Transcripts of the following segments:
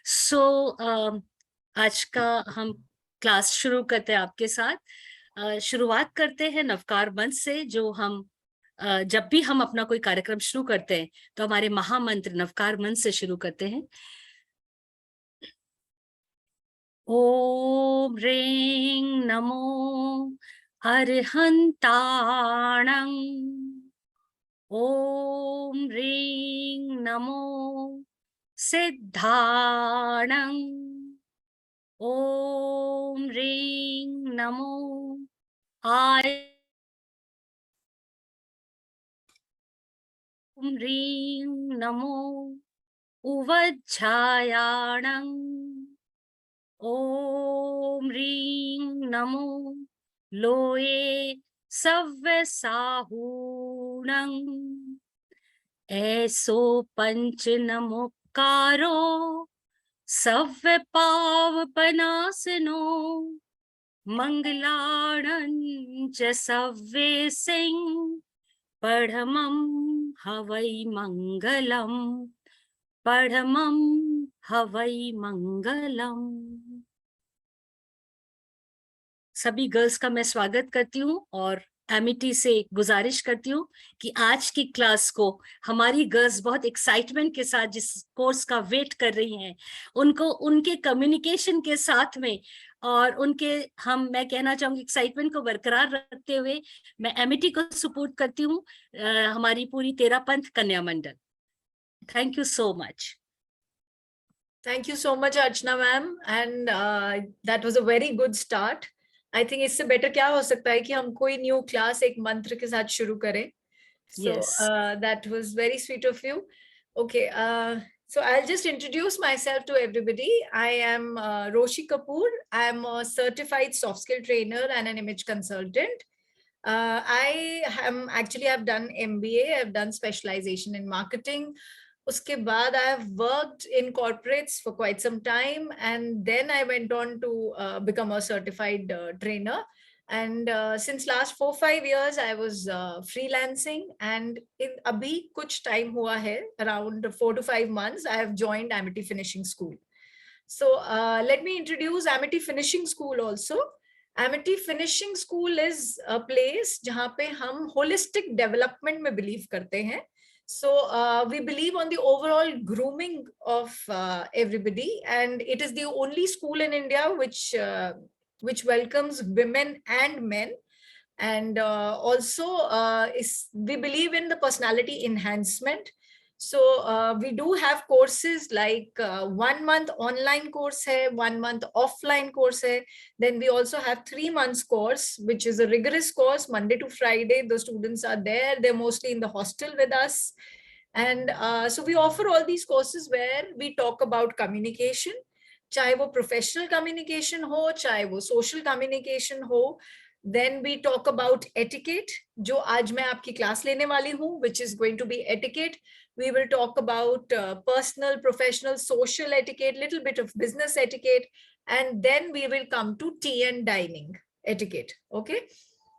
सो आज का हम क्लास शुरू करते हैं आपके साथ। शुरुआत करते हैं नवकार मंत्र से, जो हम जब भी हम अपना कोई कार्यक्रम शुरू करते हैं तो हमारे महामंत्र नवकार मंत्र से शुरू करते हैं। ओम ह्रीं नमो अरहन्ताणं। ओम ह्रीं नमो सिद्धाणं। ओम ह्रीं नमो आय। ओम ह्रीं नमो उवज्झायाणं। ओम ह्रीं नमो लोये सव्यसाहूणं। ऐसो पंच नमोकारो सव्य पावपनासनो मंगलाणं च सव्ये सिंह पढ़मं हवै मंगलम। पढ़मं हवै मंगलम। सभी गर्ल्स का मैं स्वागत करती हूँ और एमिटी से गुजारिश करती हूँ कि आज की क्लास को हमारी गर्ल्स बहुत एक्साइटमेंट के साथ जिस कोर्स का वेट कर रही हैं, उनको उनके कम्युनिकेशन के साथ में और उनके मैं कहना चाहूंगी एक्साइटमेंट को बरकरार रखते हुए मैं एमिटी को सपोर्ट करती हूँ, हमारी पूरी Terapanth Kanya Mandal. Thank you so much. Thank you so much, Archana ma'am, and that was a very good start. I think इससे better क्या हो सकता है कि हम कोई new class एक मंत्र के साथ शुरू करें. So Yes. that was very sweet of you. Okay, so I'll just introduce myself to everybody. I am Roshi Kapoor. I am a certified soft skill trainer and an image consultant. I've done MBA. I've done specialization in marketing. Uske baad, I have worked in corporates for quite some time, and then I went on to become a certified trainer. And since last 4-5 years, I was freelancing, and in abhi kuch time hua hai, around 4 to 5 months, I have joined Amity Finishing School. So let me introduce Amity Finishing School also. Amity Finishing School is a place jahan pe hum holistic development mein believe karte hain. So we believe on the overall grooming of everybody, and it is the only school in India which welcomes women and men, and also we believe in the personality enhancement. So we do have courses like 1 month online course hai, 1 month offline course hai. Then we also have 3 months course, which is a rigorous course. Monday to Friday, the students are there. They're mostly in the hostel with us. And so we offer all these courses where we talk about communication, चाहे वो professional communication हो, चाहे वो social communication हो. Then we talk about etiquette, जो आज मैं आपकी क्लास लेने वाली हूँ, which is going to be etiquette. We will talk about personal, professional, social etiquette, little bit of business etiquette, and then we will come to tea and dining etiquette. Okay.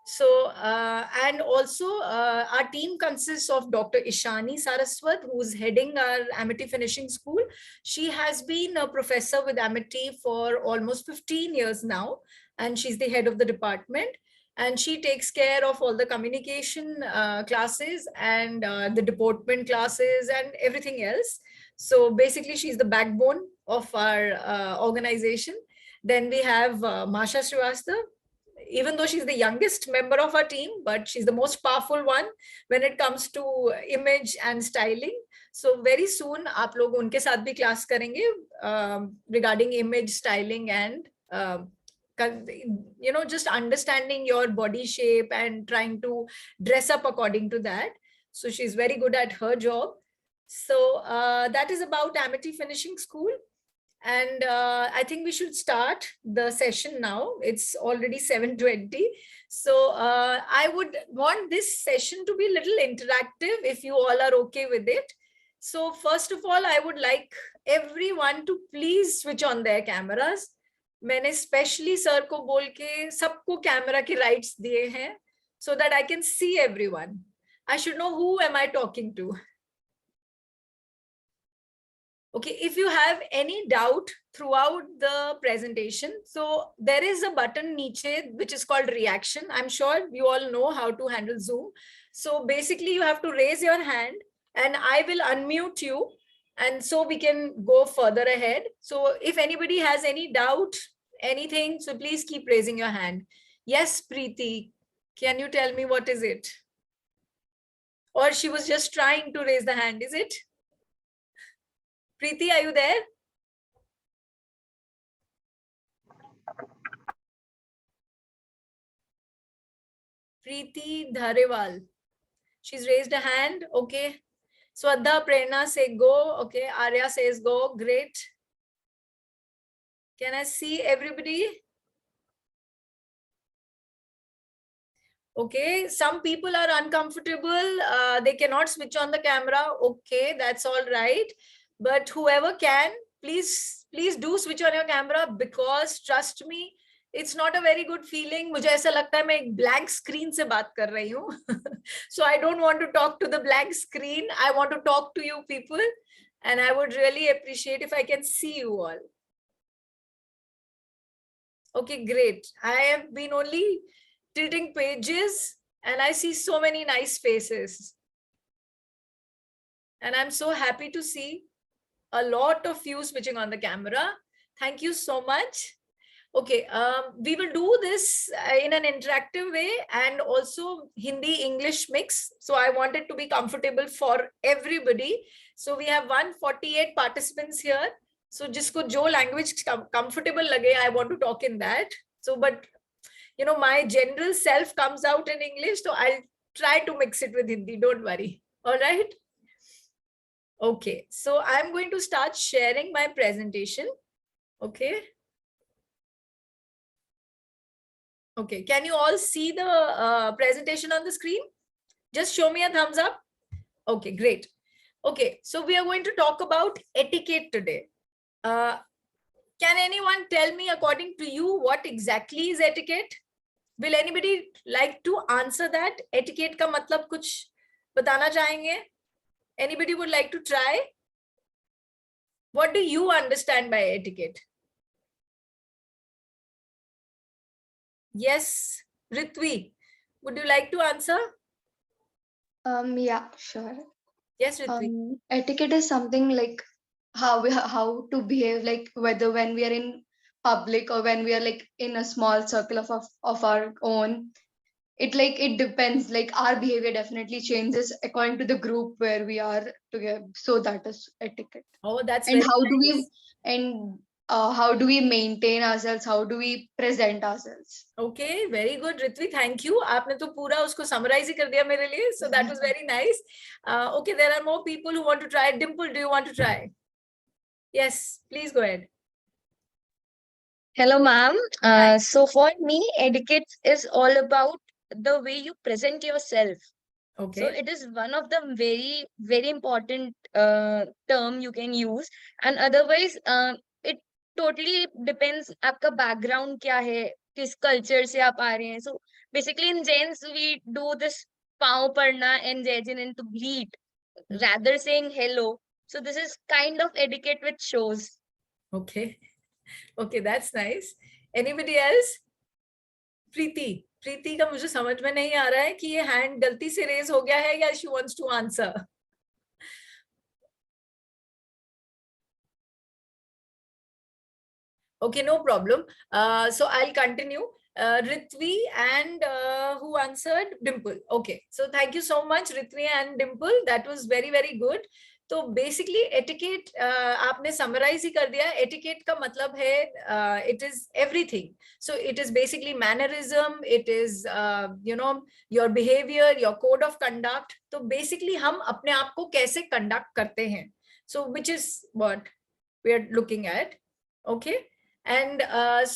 So, and also our team consists of Dr. Ishani Saraswat, who's heading our Amity Finishing School. She has been a professor with Amity for almost 15 years now, and she's the head of the department. And she takes care of all the communication classes and the deportment classes and everything else. So basically, she's the backbone of our organization. Then we have Masha Srivastava. Even though she's the youngest member of our team, but she's the most powerful one when it comes to image and styling. So very soon, आप लोग उनके साथ भी class करेंगे regarding image, styling, and just understanding your body shape and trying to dress up according to that. So she's very good at her job. So that is about Amity Finishing School. And I think we should start the session now. It's already 7:20. So I would want this session to be a little interactive if you all are okay with it. So first of all, I would like everyone to please switch on their cameras. मैंने specially sir को बोल के सबको camera के rights दिए हैं so that I can see everyone. I should know who am I talking to. Okay, if you have any doubt throughout the presentation, so there is a button niche which is called reaction. I'm sure you all know how to handle Zoom. So basically you have to raise your hand and I will unmute you, and so we can go further ahead. So if anybody has any doubt, anything, so please keep raising your hand. Yes, Preeti, can you tell me what is it? Or she was just trying to raise the hand, is it? Preeti, are you there? Preeti Dharewal. She's raised a hand. Okay. Swadha Prerna say go. Okay. Arya says go. Great. Can I see everybody? Okay. Some people are uncomfortable. They cannot switch on the camera. Okay. That's all right. But whoever can, please do switch on your camera, because trust me, it's not a very good feeling. मुझे ऐसा लगता है मैं एक blank screen से बात कर रही हूँ. So I don't want to talk to the blank screen. I want to talk to you people, and I would really appreciate if I can see you all. Okay, great. I have been only tilting pages and I see so many nice faces. And I'm so happy to see a lot of you switching on the camera. Thank you so much. Okay, we will do this in an interactive way and also Hindi-English mix. So I want it to be comfortable for everybody. So we have 148 participants here. So jisko jo language comfortable lage, I want to talk in that. So, but you know, my general self comes out in English, so I'll try to mix it with Hindi. Don't worry. All right. Okay, so I'm going to start sharing my presentation. Okay. Okay, can you all see the presentation on the screen? Just show me a thumbs up. Okay, great. Okay, so we are going to talk about etiquette today. Can anyone tell me, according to you, what exactly is etiquette? Will anybody like to answer that? Etiquette का मतलब कुछ बताना चाहेंगे? Anybody would like to try? What do you understand by etiquette? Yes, Ritvi, would you like to answer? Yeah, sure. Yes, Ritvi. Etiquette is something like how to behave, like whether when we are in public or when we are like in a small circle of our own. It depends. Like our behavior definitely changes according to the group where we are together. So that is etiquette. Oh, that's And very how do nice. how do we maintain ourselves? How do we present ourselves? Okay, very good, Ritvi. Thank you. आपने तो पूरा उसको summarize ही कर दिया मेरे लिए. So that was very nice. Okay, there are more people who want to try. Dimple, do you want to try? Yes, please go ahead. Hello, ma'am. So for me, etiquette is all about the way you present yourself. So Okay. it is one of the very, very important term you can use. And otherwise, it totally depends आपका background क्या है, किस culture से आप आ रहे हैं. So basically in Jains, we do this पाँव पड़ना and Jai Jin and to greet rather saying hello. So this is kind of etiquette which shows. Okay. Okay, that's nice. Anybody else? प्रीति का मुझे समझ में नहीं आ रहा है कि ये हैंड गलती से रेज हो गया है या she wants to answer. Okay, no problem. So I'll continue. Ritvi and who answered? Dimple. Okay, so thank you so much, Ritvi and Dimple. That was very, very good. तो basically etiquette आपने summarise ही कर दिया. Etiquette का मतलब है it is everything. So it is basically mannerism, it is you know your behaviour, your code of conduct. तो basically हम अपने आप को कैसे कंडक्ट करते हैं. So which is what we are looking at. Okay, and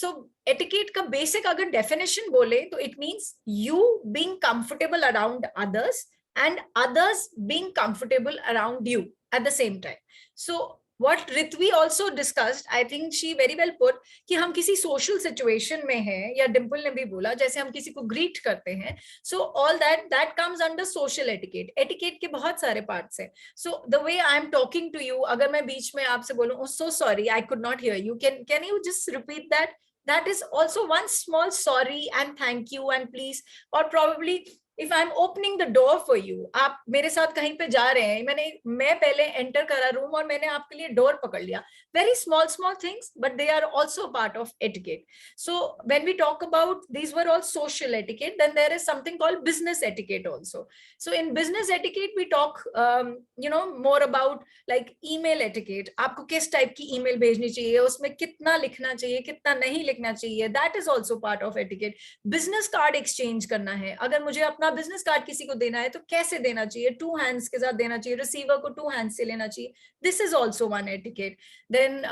so etiquette का basic अगर डेफिनेशन बोले तो it means you being comfortable around others and others being comfortable around you at the same time. So what Ritvi also discussed, I think she very well put, कि हम किसी social situation में हैं, या Dimple ने भी बोला, जैसे हम किसी को greet करते हैं, so all that comes under social etiquette. Etiquette के बहुत सारे parts हैं. So the way I'm talking to you, अगर मैं बीच में आपसे बोलूं, oh so sorry, I could not hear you. Can you just repeat that? That is also one small sorry and thank you and please, or probably if I'm opening the door for you, आप मेरे साथ कहीं पे जा रहे हैं, मैं पहले enter करा रूम और मैंने आपके लिए डोर पकड़ लिया. Very small things, but they are also part of etiquette. So when we talk about, these were all social etiquette, then there is something called business etiquette also. So in business etiquette we talk more about like email etiquette. आपको किस type की email भेजनी चाहिए, उसमें कितना लिखना चाहिए, कितना नहीं लिखना चाहिए, that is also part of etiquette. Business card exchange करना है, अगर मुझे अपना बिजनेस कार्ड किसी को देना है तो कैसे देना चाहिए, 2 hands के साथ देना चाहिए, रिसीवर को 2 hands से लेना चाहिए. This is also one etiquette. Then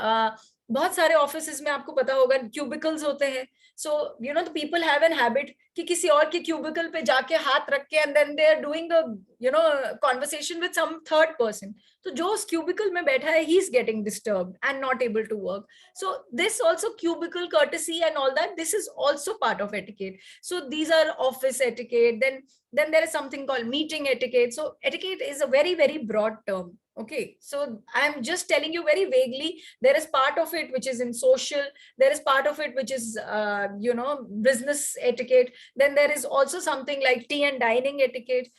बहुत सारे ऑफिसेज में आपको पता होगा क्यूबिकल्स होते हैं. So the people have an habit कि किसी और के क्यूबिकल पे जाके हाथ रख के and then they are doing conversation with some third person. तो जो उस क्यूबिकल में बैठा है, he is getting disturbed and not able to work. So this also cubicle courtesy and all that, this is also part of etiquette. So these are office etiquette. Then there is something called meeting etiquette. So etiquette is a very broad term. Okay, so I'm just telling you very vaguely. There is part of it which is in social, there is part of it which is business etiquette. Then there is also something like tea and dining etiquette.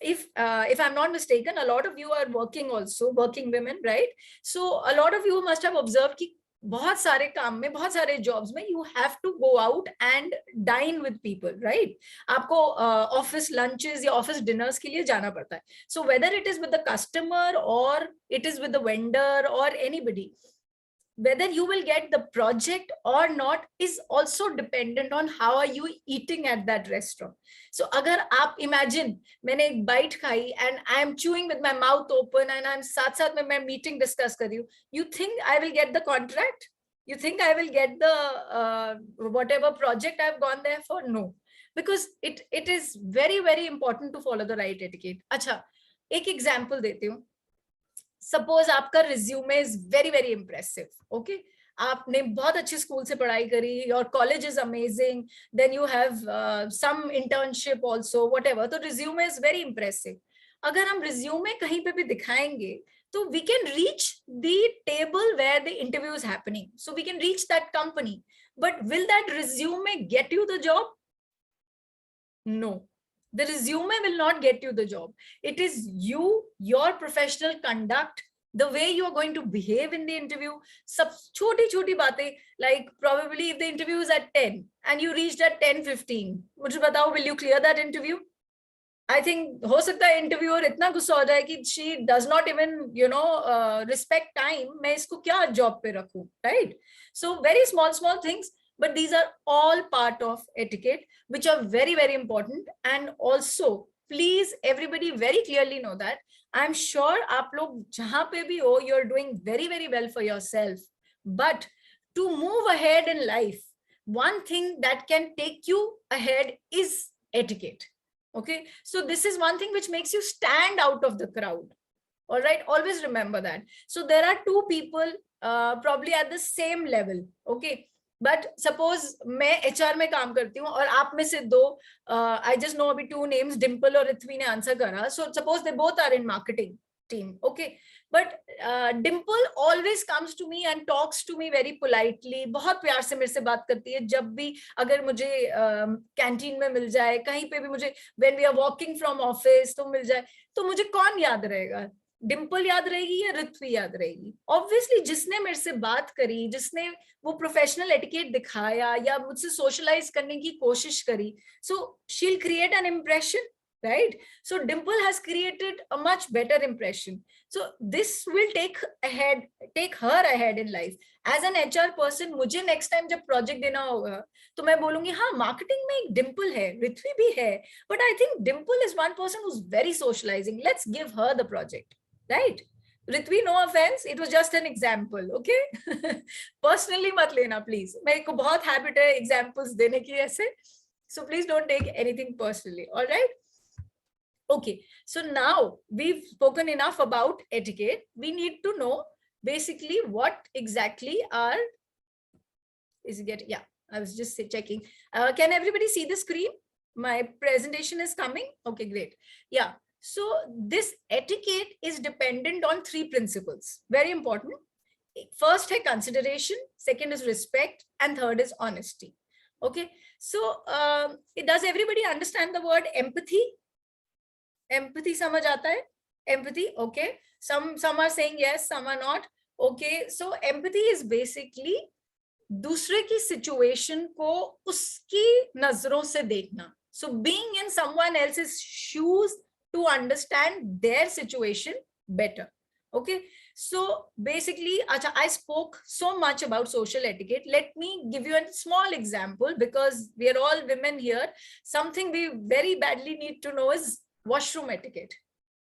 If I'm not mistaken, a lot of you are working also, working women, right? So a lot of you must have observed कि बहुत सारे काम में, बहुत सारे jobs में you have to go out and dine with people, right? आपको office lunches या ऑफिस डिनर्स के लिए जाना पड़ता है. So whether it is with the customer और it is with the vendor और anybody, whether you will get the project or not is also dependent on how are you eating at that restaurant. So agar aap imagine maine ek bite khai and I am chewing with my mouth open and I'm sath sath mein main meeting discuss kar rahi hu, you think I will get the contract? You think I will get the whatever project I've gone there for? No, because it is very important to follow the right etiquette. Acha, ek example deti hu. Suppose आपका resume is very impressive. Okay, आपने बहुत अच्छे school से पढ़ाई करी, your college is amazing, then you have some internship also, whatever, तो resume is very impressive. अगर हम रिज्यूमे कहीं पे भी दिखाएंगे तो we can reach the table where the interview is happening, so we can reach that company, but will that resume get you the job? No, the resume will not get you the job. It is you, your professional conduct, the way you are going to behave in the interview. Sab choti baatein, like probably if the interview is at 10 and you reached at 10:15, mujhe batao, will you clear that interview? I think हो सकता है interviewer इतना गुस्सा हो जाए कि she does not even respect time. मैं इसको क्या जॉब पे रखूं, right? So very small things, but these are all part of etiquette which are very important. And also please everybody very clearly know that I'm sure आप लोग जहां पे भी हो, you're doing very well for yourself, but to move ahead in life, one thing that can take you ahead is etiquette. Okay, so this is one thing which makes you stand out of the crowd. All right, always remember that. So there are two people probably at the same level. Okay, but suppose मैं HR में काम करती हूँ और आप में से दो, I just know अभी 2 names, Dimple और Ritvi ने आंसर करा. So suppose they both are in marketing team. Okay, but Dimple always comes to me and talks to me very politely. बहुत प्यार से मेरे से बात करती है. जब भी अगर मुझे कैंटीन में मिल जाए, कहीं पे भी मुझे, when we are walking from office तो मिल जाए, तो मुझे कौन याद रहेगा? डिम्पल याद रहेगी या ऋत्वी याद रहेगी? ऑब्वियसली जिसने मेरे से बात करी, जिसने वो प्रोफेशनल एटिकेट दिखाया या मुझसे सोशलाइज करने की कोशिश करी, so she will create an impression, right? So Dimple has created a much better impression. So this will take her ahead in life. As an HR person, मुझे next time जब project देना होगा तो मैं बोलूंगी, हाँ marketing में एक Dimple है, ऋत्वी भी है, but I think Dimple is one person who's very socializing. Let's give her the project, right? Ritvi, no offense, it was just an example, okay? Personally मत लेना please. मेरे को बहुत habit है examples देने की ऐसे, so please don't take anything personally, all right? Okay, so now we've spoken enough about etiquette. We need to know basically what exactly are, is it getting, yeah, I was just checking. Can everybody see the screen? My presentation is coming. Okay, great. Yeah. So this etiquette is dependent on three principles. Very important. First है consideration, second is respect, and third is honesty. Okay. So does everybody understand the word empathy? Empathy samaj aata hai? Empathy. Okay. Some are saying yes, some are not. Okay. So empathy is basically दूसरे की situation को उसकी नजरों से देखना. So being in someone else's shoes to understand their situation better. Okay. So basically, I spoke so much about social etiquette. Let me give you a small example, because we are all women here. Something we very badly need to know is washroom etiquette.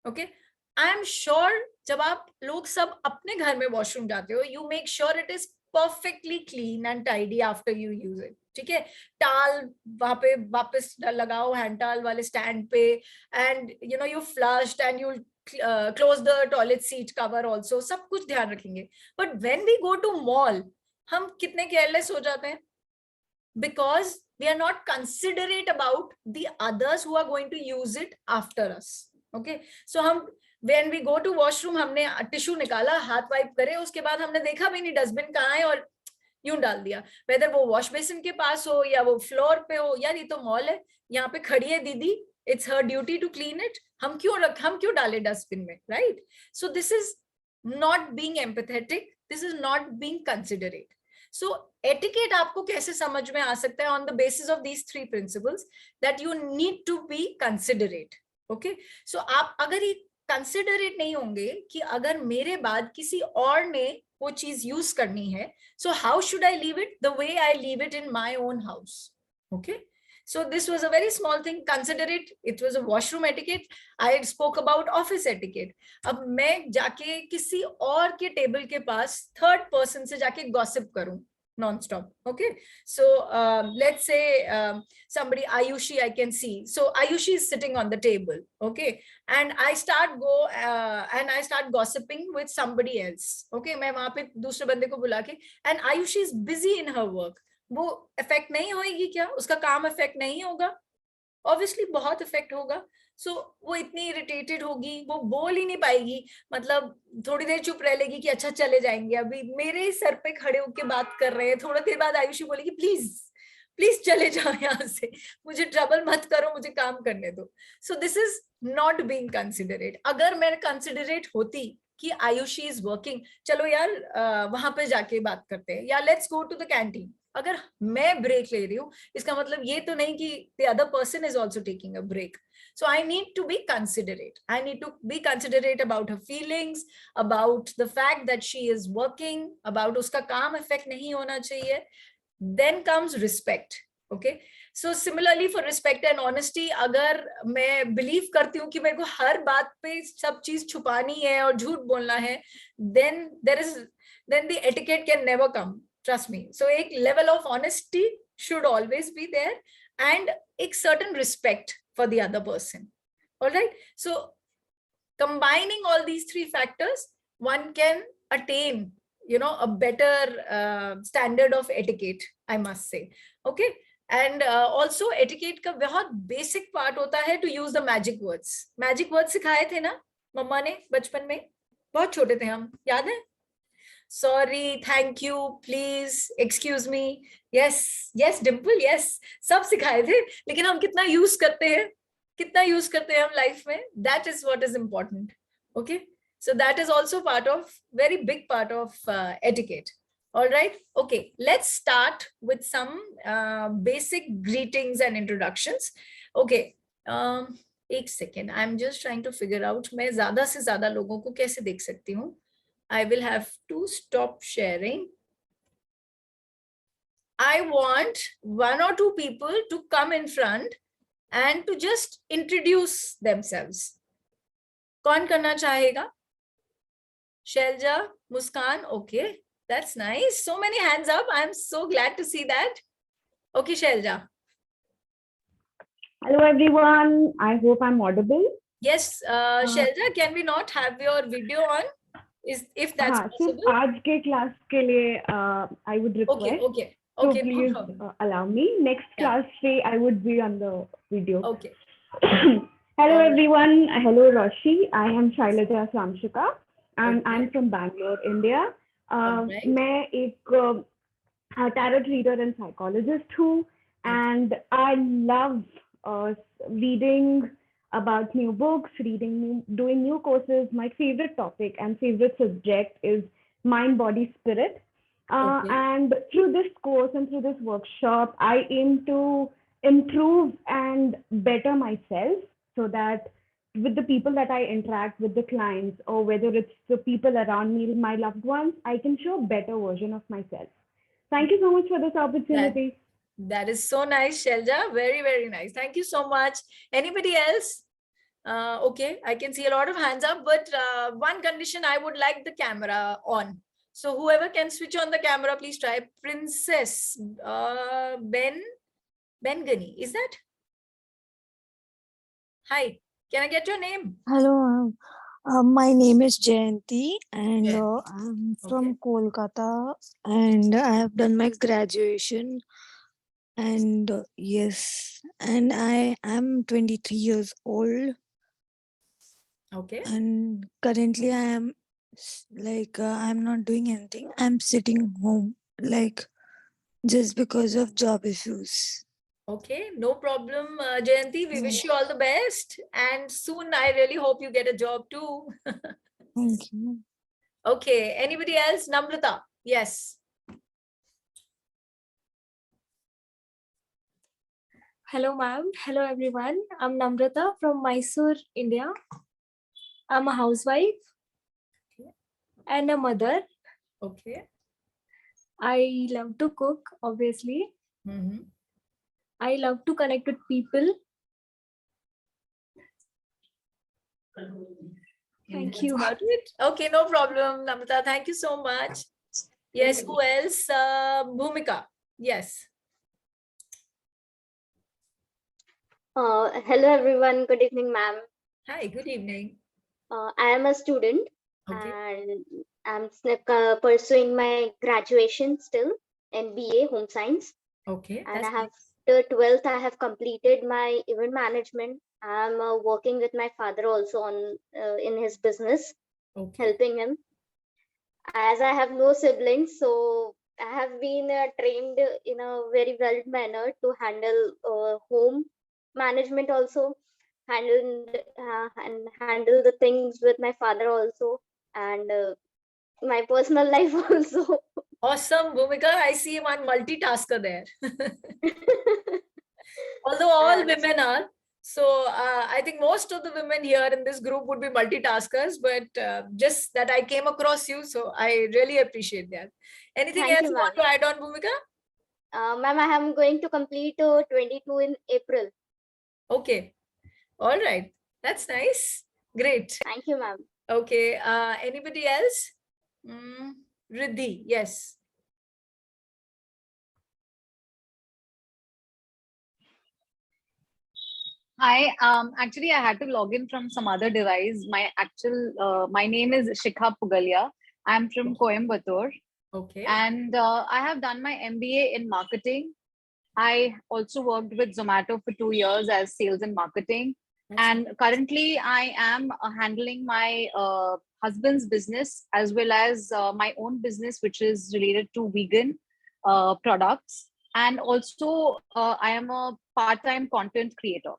Okay. I am sure जब आप लोग सब अपने घर में washroom जाते हो, you make sure it is perfectly clean and tidy after you use it. ठीक है, टाल वहां पे वापस लगाओ हैंड टाल वाले स्टैंड पे, and you flushed and you close the toilet seat cover also, सब कुछ ध्यान रखेंगे. But when we go to mall, हम कितने careless हो जाते हैं, because we are not considerate about the others who are going to use it after us. Okay, so हम when we go to washroom, हमने टिश्यू निकाला, हाथ wipe करे, उसके बाद हमने देखा भी नहीं डस्टबिन कहाँ है और यूं डाल दिया, वेदर वो वॉश बेसिन के पास हो या वो फ्लोर पे हो. यार ये तो मॉल है, यहाँ पे खड़ी है दीदी, it's her duty to clean it, हम क्यों डाले डस्टबिन में, right? So this is not being empathetic, this is not being considerate. So etiquette आपको कैसे समझ में आ सकता है? On the basis of these three principles, that you need to be considerate. Okay, so आप अगर ये कंसिडरेट नहीं होंगे कि अगर मेरे बाद किसी और ने वो चीज यूज करनी है, so how should I leave it the way I leave it in my own house? Okay, so this was a very small thing. Considerate, it was a washroom etiquette. I spoke about office etiquette. अब मैं जाके किसी और के table के पास third person से जाके gossip करूं non-stop. Okay, so let's say somebody, Ayushi, I can see, so Ayushi is sitting on the table. Okay, and I start gossiping with somebody else. Okay, मैं वहां पे दूसरे बंदे को बुला के, and Ayushi is busy in her work. वो effect नहीं होगी क्या? उसका काम effect नहीं होगा? Obviously बहुत effect होगा. सो वो इतनी इरिटेटेड होगी, वो बोल ही नहीं पाएगी, मतलब थोड़ी देर चुप रह लेगी कि अच्छा चले जाएंगे, अभी मेरे सर पे खड़े होकर बात कर रहे हैं. थोड़ा देर बाद आयुषी बोलेगी प्लीज प्लीज चले जाओ यहाँ से, मुझे ट्रबल मत करो, मुझे काम करने दो. सो this is not being considerate. अगर मैं कंसिडरेट होती कि आयुषी इज वर्किंग, चलो यार वहां पे जाके बात करते हैं, या let's go to the canteen. अगर मैं ब्रेक ले रही हूँ, इसका मतलब ये तो नहीं कि the other person is also taking a break. So I need to be considerate. I need to be considerate about her feelings, about the fact that she is working, about uska kaam effect nahi hona chahiye. Then comes respect. Okay, so similarly for respect and honesty, agar main believe karti hu ki mere ko har baat pe sab cheez chupani hai aur jhoot bolna hai, then the etiquette can never come, trust me. So ek level of honesty should always be there, and ek certain respect for the other person. All right, so combining all these three factors, one can attain a better standard of etiquette, I must say. Okay, and also etiquette का बहुत basic part होता है to use the magic words. Magic words सिखाए थे ना मम्मा ने बचपन में, बहुत छोटे थे हम, याद है? Sorry, thank you, please, excuse me. Yes, Dimple, yes, सब सिखाए थे, लेकिन हम कितना यूज करते हैं हम लाइफ में, that is what is important. Okay, so that is also very big part of etiquette. All right, okay, let's start with some basic greetings and introductions. Okay, एक second, I'm just trying to figure out मैं ज्यादा से ज्यादा लोगों को कैसे देख सकती हूँ. I will have to stop sharing. I want one or two people to come in front and to just introduce themselves. कौन करना चाहेगा? Shelja, Muskan, okay, that's nice. So many hands up. I'm so glad to see that. Okay, Shelja. Hello everyone. I hope I'm audible. Yes, Shelja, can we not have your video on? if that's हाँ, सिर्फ possible. आज के class के लिए I would Okay, request. okay, So okay, no please problem. allow me. Next Yeah. class day I would be on the video. Okay. Hello Alright. everyone. Hello Roshi. I am Shailaja Samshika and Okay. I'm from Bangalore, India. Alright. मैं एक tarot reader and psychologist हूँ, and I love reading about new books, doing new courses. My favorite topic and favorite subject is mind, body, spirit. Okay. And through this course and through this workshop, I aim to improve and better myself so that with the people that I interact with, the clients, or whether it's the people around me, my loved ones, I can show a better version of myself. Thank you so much for this opportunity. That is so nice, Shelja. Very, very nice. Thank you so much. Anybody else? Okay, I can see a lot of hands up, but one condition, I would like the camera on. So whoever can switch on the camera, please try. Princess Bengani, is that? Hi, can I get your name? Hello, my name is Jayanti, and Jayanti. I'm from Kolkata, and I have done my graduation. And yes, and I am 23 years old, Okay. and currently I am I'm not doing anything. I'm sitting home, like just because of job issues. Okay, no problem, Jayanti. We wish you all the best, and soon I really hope you get a job too. Thank you. Okay, anybody else? Namrata, yes. Hello, ma'am. Hello, everyone. I'm Namrata from Mysore, India. I'm a housewife and a mother. Okay. I love to cook, obviously. I love to connect with people. Thank you. Got it? Okay, no problem, Namrata. Thank you so much. Yes, who else? Bhumika. Yes. Hello everyone, good evening ma'am. Hi, good evening. I am a student and I'm pursuing my graduation still in BA Home Science. Okay. And I have the 12th, I have completed my event management. I'm working with my father also on in his business, helping him. As I have no siblings, so I have been trained in a very well manner to handle home management also, handle the things with my father also, and my personal life also. Awesome, Bhumika. I see one multitasker there. Although all women are. So I think most of the women here in this group would be multitaskers, but just that I came across you, so I really appreciate that. Anything Thank else you, you want to add on, Bhumika? Ma'am, I am going to complete 22 in April. Okay. All right. That's nice. Great. Thank you, ma'am. Okay. Anybody else? Riddhi, yes. Hi, actually I had to log in from some other device. My name is Shikha Pugalia. I'm from Coimbatore. Okay. And I have done my MBA in marketing. I also worked with Zomato for 2 years as sales and marketing. And currently I am handling my husband's business as well as my own business, which is related to vegan products. And also I am a part-time content creator.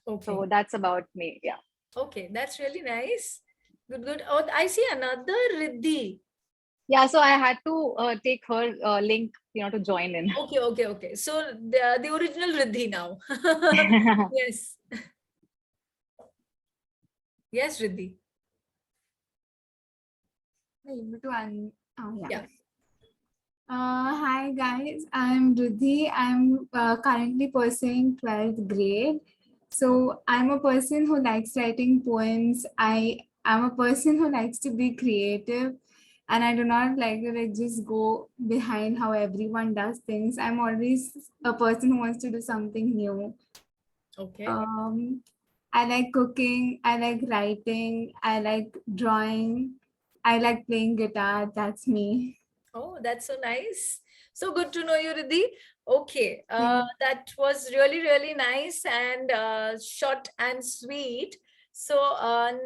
Okay. So that's about me. Yeah. Okay, that's really nice. Good, good. Oh, I see another Riddhi. Yeah, so I had to take her link, to join in. Okay. So the original Riddhi now. Yes. Yes, Riddhi. Yeah. Hi guys, I'm Ruthi. I'm currently pursuing 12th grade. So I'm a person who likes writing poems. I am a person who likes to be creative, and I do not like to just go behind how everyone does things. I'm always a person who wants to do something new. Okay. I like cooking. I like writing. I like drawing. I like playing guitar. That's me. Oh, that's so nice. So good to know you, Riddhi. Okay, that was really, really nice and short and sweet. So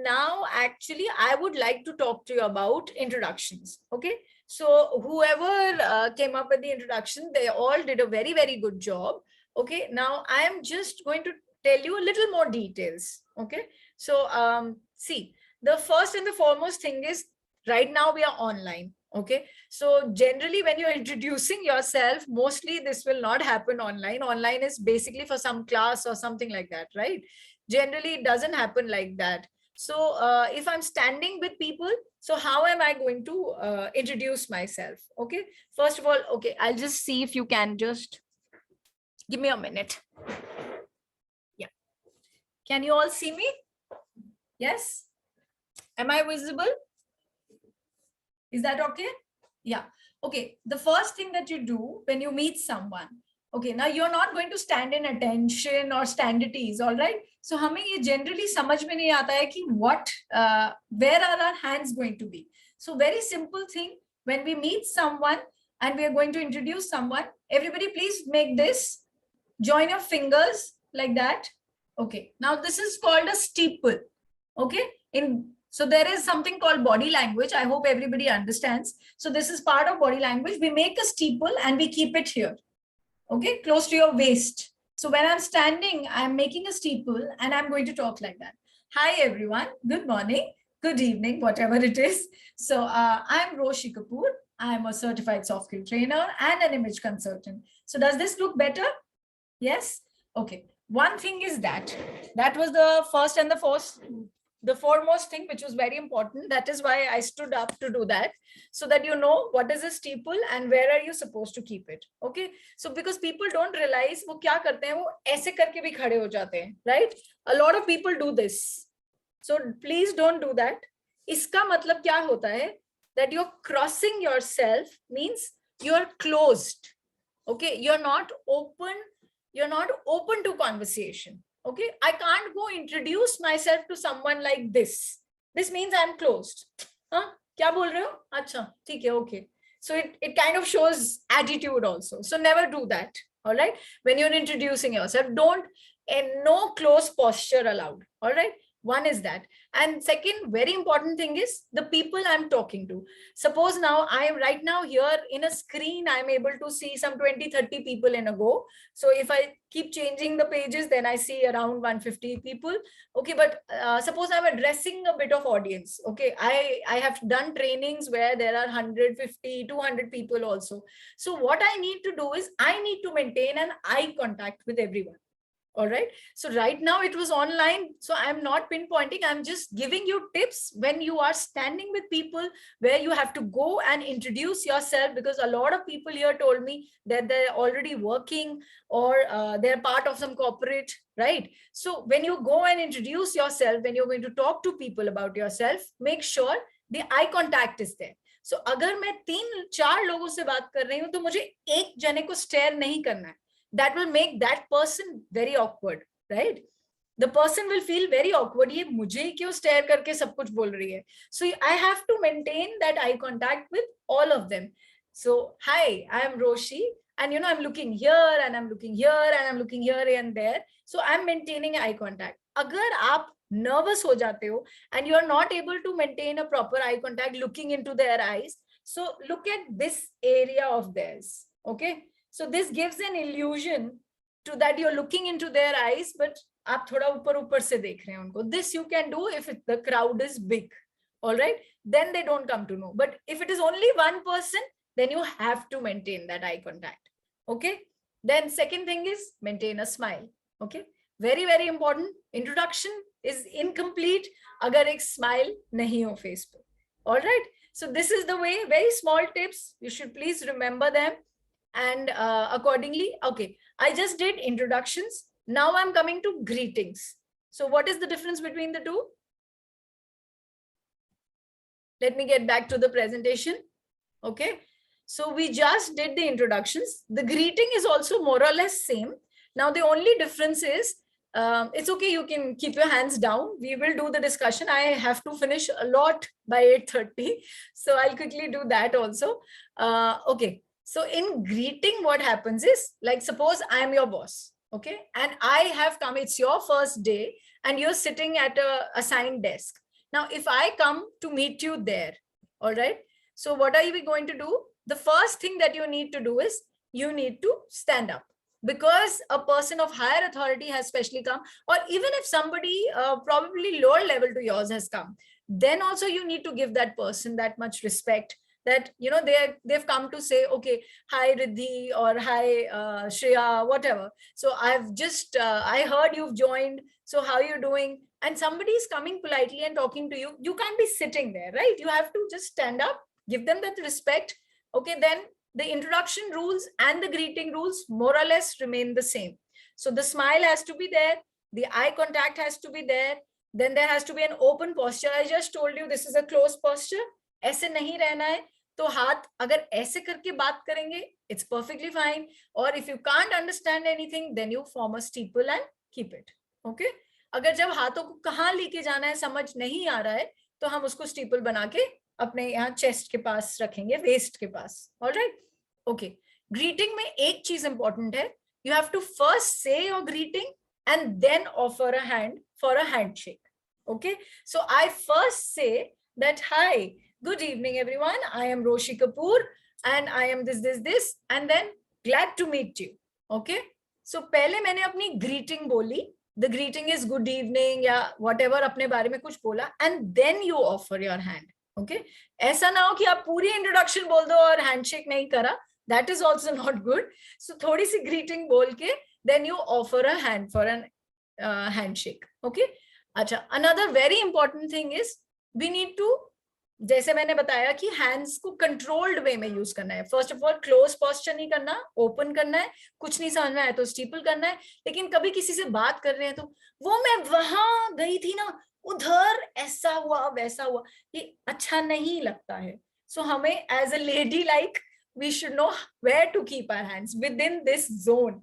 now actually I would like to talk to you about introductions. Okay, so whoever came up with the introduction, they all did a very, very good job. Okay, now I am just going to tell you a little more details. Okay, so see, the first and the foremost thing is right now we are online. Okay, so generally when you're introducing yourself, mostly this will not happen online. Online is basically for some class or something like that, right? Generally it doesn't happen like that. So if I'm standing with people, so how am I going to introduce myself? Okay, first of all, okay, I'll just see if you can just give me a minute. Yeah, can you all see me? Yes, am I visible? Is that okay? Yeah. Okay. The first thing that you do when you meet someone, okay, now you're not going to stand in attention or stand at ease, all right? So हमें ये generally समझ में नहीं आता है कि what, where are our hands going to be? So very simple thing, when we meet someone and we are going to introduce someone, everybody please make this, join your fingers like that. Okay. Now this is called a steeple. Okay. So there is something called body language. I hope everybody understands. So this is part of body language. We make a steeple and we keep it here. Okay, close to your waist. So when I'm standing, I'm making a steeple and I'm going to talk like that. Hi, everyone. Good morning. Good evening, whatever it is. So I'm Roshi Kapoor. I'm a certified soft skill trainer and an image consultant. So does this look better? Yes? Okay. One thing is that was the first and the foremost thing, which was very important. That is why I stood up to do that, so that you know what is a steeple and where are you supposed to keep it. Okay, so because people don't realize वो क्या करते हैं, वो ऐसे करके भी खड़े हो जाते हैं, right? A lot of people do this, so please don't do that. इसका मतलब क्या होता है, that you're crossing yourself means you're closed. Okay, you're not open to conversation. Okay, I can't go introduce myself to someone like this. This means I'm closed. Huh? Kya bol rahe ho? Acha, theek hai, okay. So it kind of shows attitude also. So never do that. All right. When you're introducing yourself, no close posture allowed. All right. One is that. And second, very important thing is the people I'm talking to. Suppose now I am right now here in a screen, I'm able to see some 20, 30 people in a go. So if I keep changing the pages, then I see around 150 people. Okay, but suppose I'm addressing a bit of audience. Okay, I have done trainings where there are 150, 200 people also. So what I need to do is I need to maintain an eye contact with everyone. All right. So right now it was online. So I'm not pinpointing. I'm just giving you tips when you are standing with people where you have to go and introduce yourself, because a lot of people here told me that they're already working or they're part of some corporate, right? So when you go and introduce yourself, when you're going to talk to people about yourself, make sure the eye contact is there. So अगर मैं 3-4 लोगों से बात कर रही हूँ तो मुझे एक जने को स्टेयर नहीं करना है. That will make that person very awkward, right? The person will feel very awkward. ये मुझे क्यों stare करके सब कुछ बोल रही है? So I have to maintain that eye contact with all of them. So hi, I am Roshi, and you know I'm looking here and I'm looking here and I'm looking here and there. So I'm maintaining eye contact. अगर आप nervous हो जाते हो and you are not able to maintain a proper eye contact looking into their eyes, so look at this area of theirs. Okay. So this gives an illusion to that you're looking into their eyes, but आप थोड़ा ऊपर से देख रहे हैं उनको. This you can do if the crowd is big. All right. Then they don't come to know. But if it is only one person, then you have to maintain that eye contact. Okay. Then second thing is maintain a smile. Okay. Very, very important. Introduction is incomplete अगर एक smile नहीं हो face पे. All right. So this is the way, very small tips. You should please remember them. And accordingly, okay, I just did introductions. Now I'm coming to greetings. So what is the difference between the two? Let me get back to the presentation. Okay, so we just did the introductions. The greeting is also more or less same. Now the only difference is It's okay, you can keep your hands down. We will do the discussion. I have to finish a lot by 8:30, so I'll quickly do that also. Okay, so in greeting, what happens is, like, suppose I am your boss, okay, and I have come, it's your first day, and you're sitting at a assigned desk. Now, if I come to meet you there, all right, so what are we going to do? The first thing that you need to do is you need to stand up, because a person of higher authority has specially come, or even if somebody probably lower level to yours has come, then also you need to give that person that much respect, that, you know, they've come to say, okay, hi Riddhi, or hi Shreya, whatever. So I've just, I heard you've joined. So how are you doing? And somebody is coming politely and talking to you. You can't be sitting there, right? You have to just stand up, give them that respect. Okay, then the introduction rules and the greeting rules more or less remain the same. So the smile has to be there. The eye contact has to be there. Then there has to be an open posture. I just told you this is a closed posture. ऐसे नहीं रहना है. तो हाथ अगर ऐसे करके बात करेंगे, it's perfectly fine. Or if you can't understand anything, then you form a steeple and keep it. Okay? अगर जब हाथों को कहाँ लेके जाना है समझ नहीं आ रहा है, तो हम उसको स्टीपल बना के अपने यहाँ चेस्ट के पास रखेंगे, वेस्ट के पास. Alright, okay. ग्रीटिंग में एक चीज इंपॉर्टेंट है, you have to first say your greeting and then offer a hand for a handshake. Okay, so I first say that, hi, good evening everyone, I am Roshi Kapoor and I am this, and then glad to meet you. Okay, so पहले मैंने अपनी greeting बोली, the greeting is good evening या whatever, अपने बारे में कुछ बोला, and then you offer your hand. Okay, ऐसा ना हो कि आप पूरी introduction बोल दो और handshake नहीं करा, that is also not good. So थोड़ी सी greeting बोल के then you offer a hand for an handshake. Okay, अच्छा, another very important thing is we need to, जैसे मैंने बताया कि हैंड्स को कंट्रोल्ड वे में यूज करना है. First of all close posture नहीं करना, ओपन करना है. कुछ नहीं समझ में आया तो स्टीपल करना है. लेकिन कभी किसी से बात कर रहे हैं तो वो मैं वहां गई थी ना, उधर ऐसा हुआ वैसा हुआ, ये अच्छा नहीं लगता है. सो हमें as a lady like we should know where to keep our hands within this zone.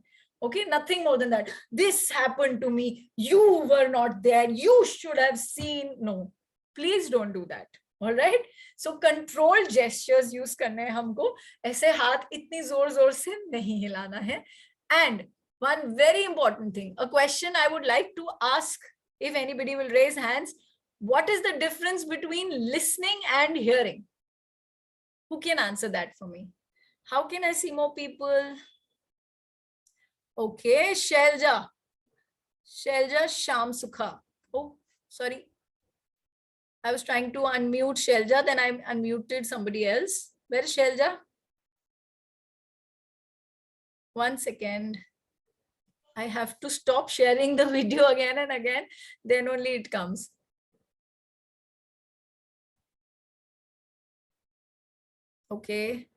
Okay, nothing more than that. This happened to me, you were not there, you should have seen. No, please don't do that. All right, so controlled gestures use करने हैं हमको, ऐसे हाथ इतनी जोर जोर से नहीं हिलाना है. And one very important thing, a question I would like to ask, if anybody will raise hands, what is the difference between listening and hearing? Who can answer that for me? How can I see more people? Okay, Shelja Sham Sukha. Oh, sorry, I was trying to unmute Shelja, then I unmuted somebody else. Where is Shelja? One second. I have to stop sharing the video again and again, then only it comes. Okay.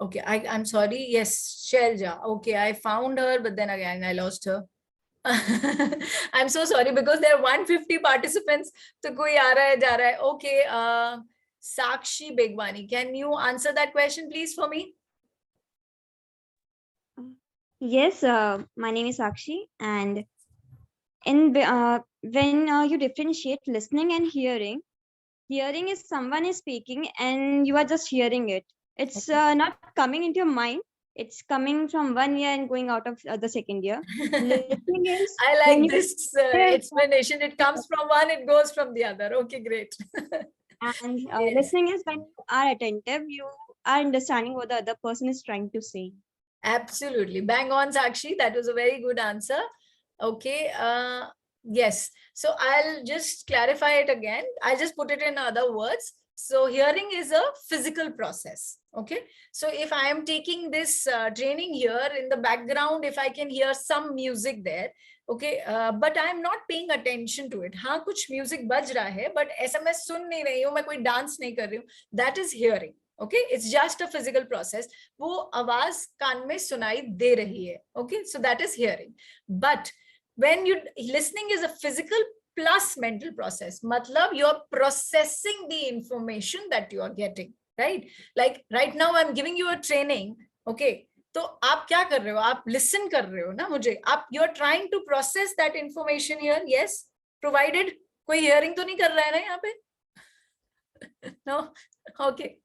Okay, I'm sorry. Yes, Shelja. Okay, I found her, but then again, I lost her. I'm so sorry because there are 150 participants. तो कोई आ रहा है जा रहा है. Okay, Sakshi Begwani, can you answer that question please for me? Yes, my name is Sakshi, and when you differentiate listening and hearing is someone is speaking and you are just hearing it. It's not coming into your mind. It's coming from one ear and going out of the second ear. Listening is I like this explanation. It comes from one, it goes from the other. Okay, great. And Yes. listening is when you are attentive, you are understanding what the other person is trying to say. Absolutely. Bang on, Sakshi. That was a very good answer. Okay. Yes. So I'll just clarify it again. I'll just put it in other words. So hearing is a physical process. Okay. So if I am taking this training here in the background, if I can hear some music there, okay, but I'm not paying attention to it. हाँ, कुछ music बज रहा है, but ऐसा मैं सुन नहीं रही हूँ, मैं कोई dance नहीं कर रही हूँ. That is hearing. Okay, it's just a physical process. वो आवाज कान में सुनाई दे रही है. Okay, so that is hearing. But when you listening is a physical plus mental process. मतलब you're processing the information that you are getting, right? Like right now I'm giving you a training. Okay, तो आप क्या कर रहे हो, आप listen कर रहे हो ना मुझे, आप you are trying to process that information here, yes provided, कोई हियरिंग तो नहीं कर रहा है ना यहाँ पे? No, okay.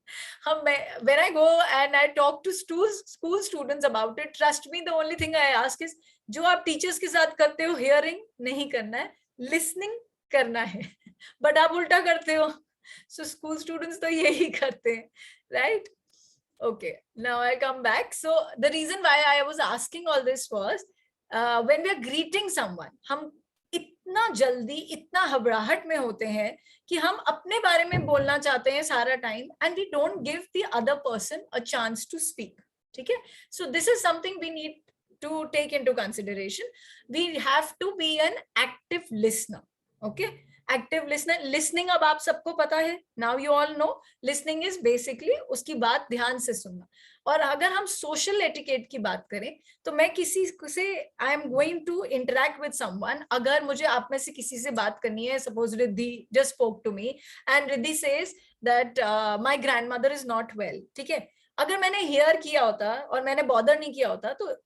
When I go and I talk to school students about it, trust me, the only thing I ask is, जो आप टीचर्स के साथ करते हो हियरिंग नहीं करना है, लिसनिंग करना है, बट आप उल्टा करते हो. So school students तो यही करते हैं, right? Okay, now I come back. So the reason why I was asking all this was, when we are greeting someone, हम इतना जल्दी इतना घबराहट में होते हैं कि हम अपने बारे में बोलना चाहते हैं सारा time, and we don't give the other person a chance to speak. ठीक है, so this is something we need to take into consideration. We have to be an active listener. Okay, active listener. Listening अब आप सबको पता है, now you all know listening is basically उसकी बात ध्यान से सुनना. और अगर हम social etiquette की बात करें, तो मैं किसी से I am going to interact with someone, अगर मुझे आप में से किसी से बात करनी है, suppose Riddhi just spoke to me and Riddhi says that my grandmother is not well. ठीक है, अगर मैंने hear किया होता और मैंने bother नहीं किया होता, तो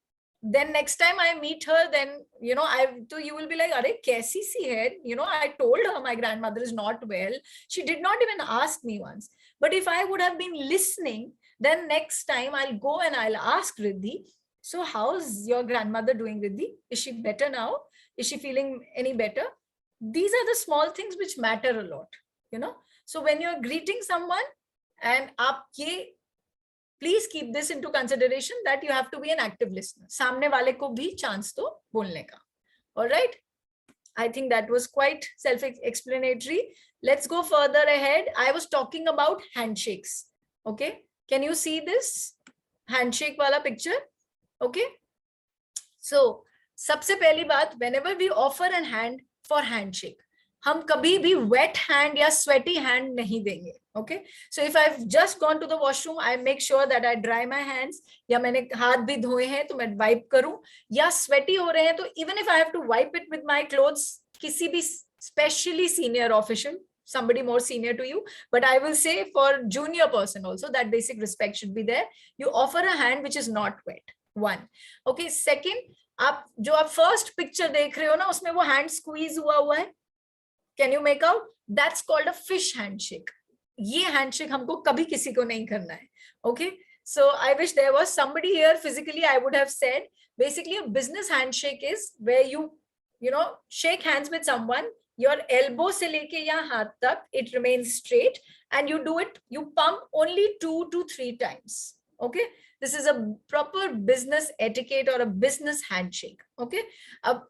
then next time I meet her, then you know you will be like, अरे कैसी सी है, you know, I told her my grandmother is not well, she did not even ask me once. But if I would have been listening, then next time I'll go and I'll ask Riddhi, so how's your grandmother doing, Riddhi? Is she better now? Is she feeling any better? These are the small things which matter a lot, you know. So when you're greeting someone, and आप ये please keep this into consideration, that you have to be an active listener. सामने वाले को भी chance तो बोलने का. All right, I think that was quite self-explanatory. Let's go further ahead. I was talking about handshakes. Okay, can you see this handshake वाला picture? Okay, so सबसे पहली बात, whenever we offer a hand for handshake, हम कभी भी wet hand या sweaty hand नहीं देंगे. Okay, so if I've just gone to the washroom, I make sure that I dry my hands, या मैंने हाथ भी धोए हैं तो मैं wipe करूं, या sweaty हो रहे हैं तो even if I have to wipe it with my clothes, किसी भी specially senior official, somebody more senior to you, but I will say for junior person also, that basic respect should be there. You offer a hand which is not wet. One. Okay, second, आप जो आप first picture देख रहे हो ना, उसमें वो hand squeeze हुआ है, can you make out? That's called a fish handshake. ये handshake हमको कभी किसी को नहीं करना है. Okay, so I wish there was somebody here physically. I would have said basically a business handshake is where you know shake hands with someone, your elbow से लेके यहाँ हाथ तक it remains straight, and you do it, you pump only 2 to 3 times. Okay, this is a proper business etiquette or a business handshake. Okay,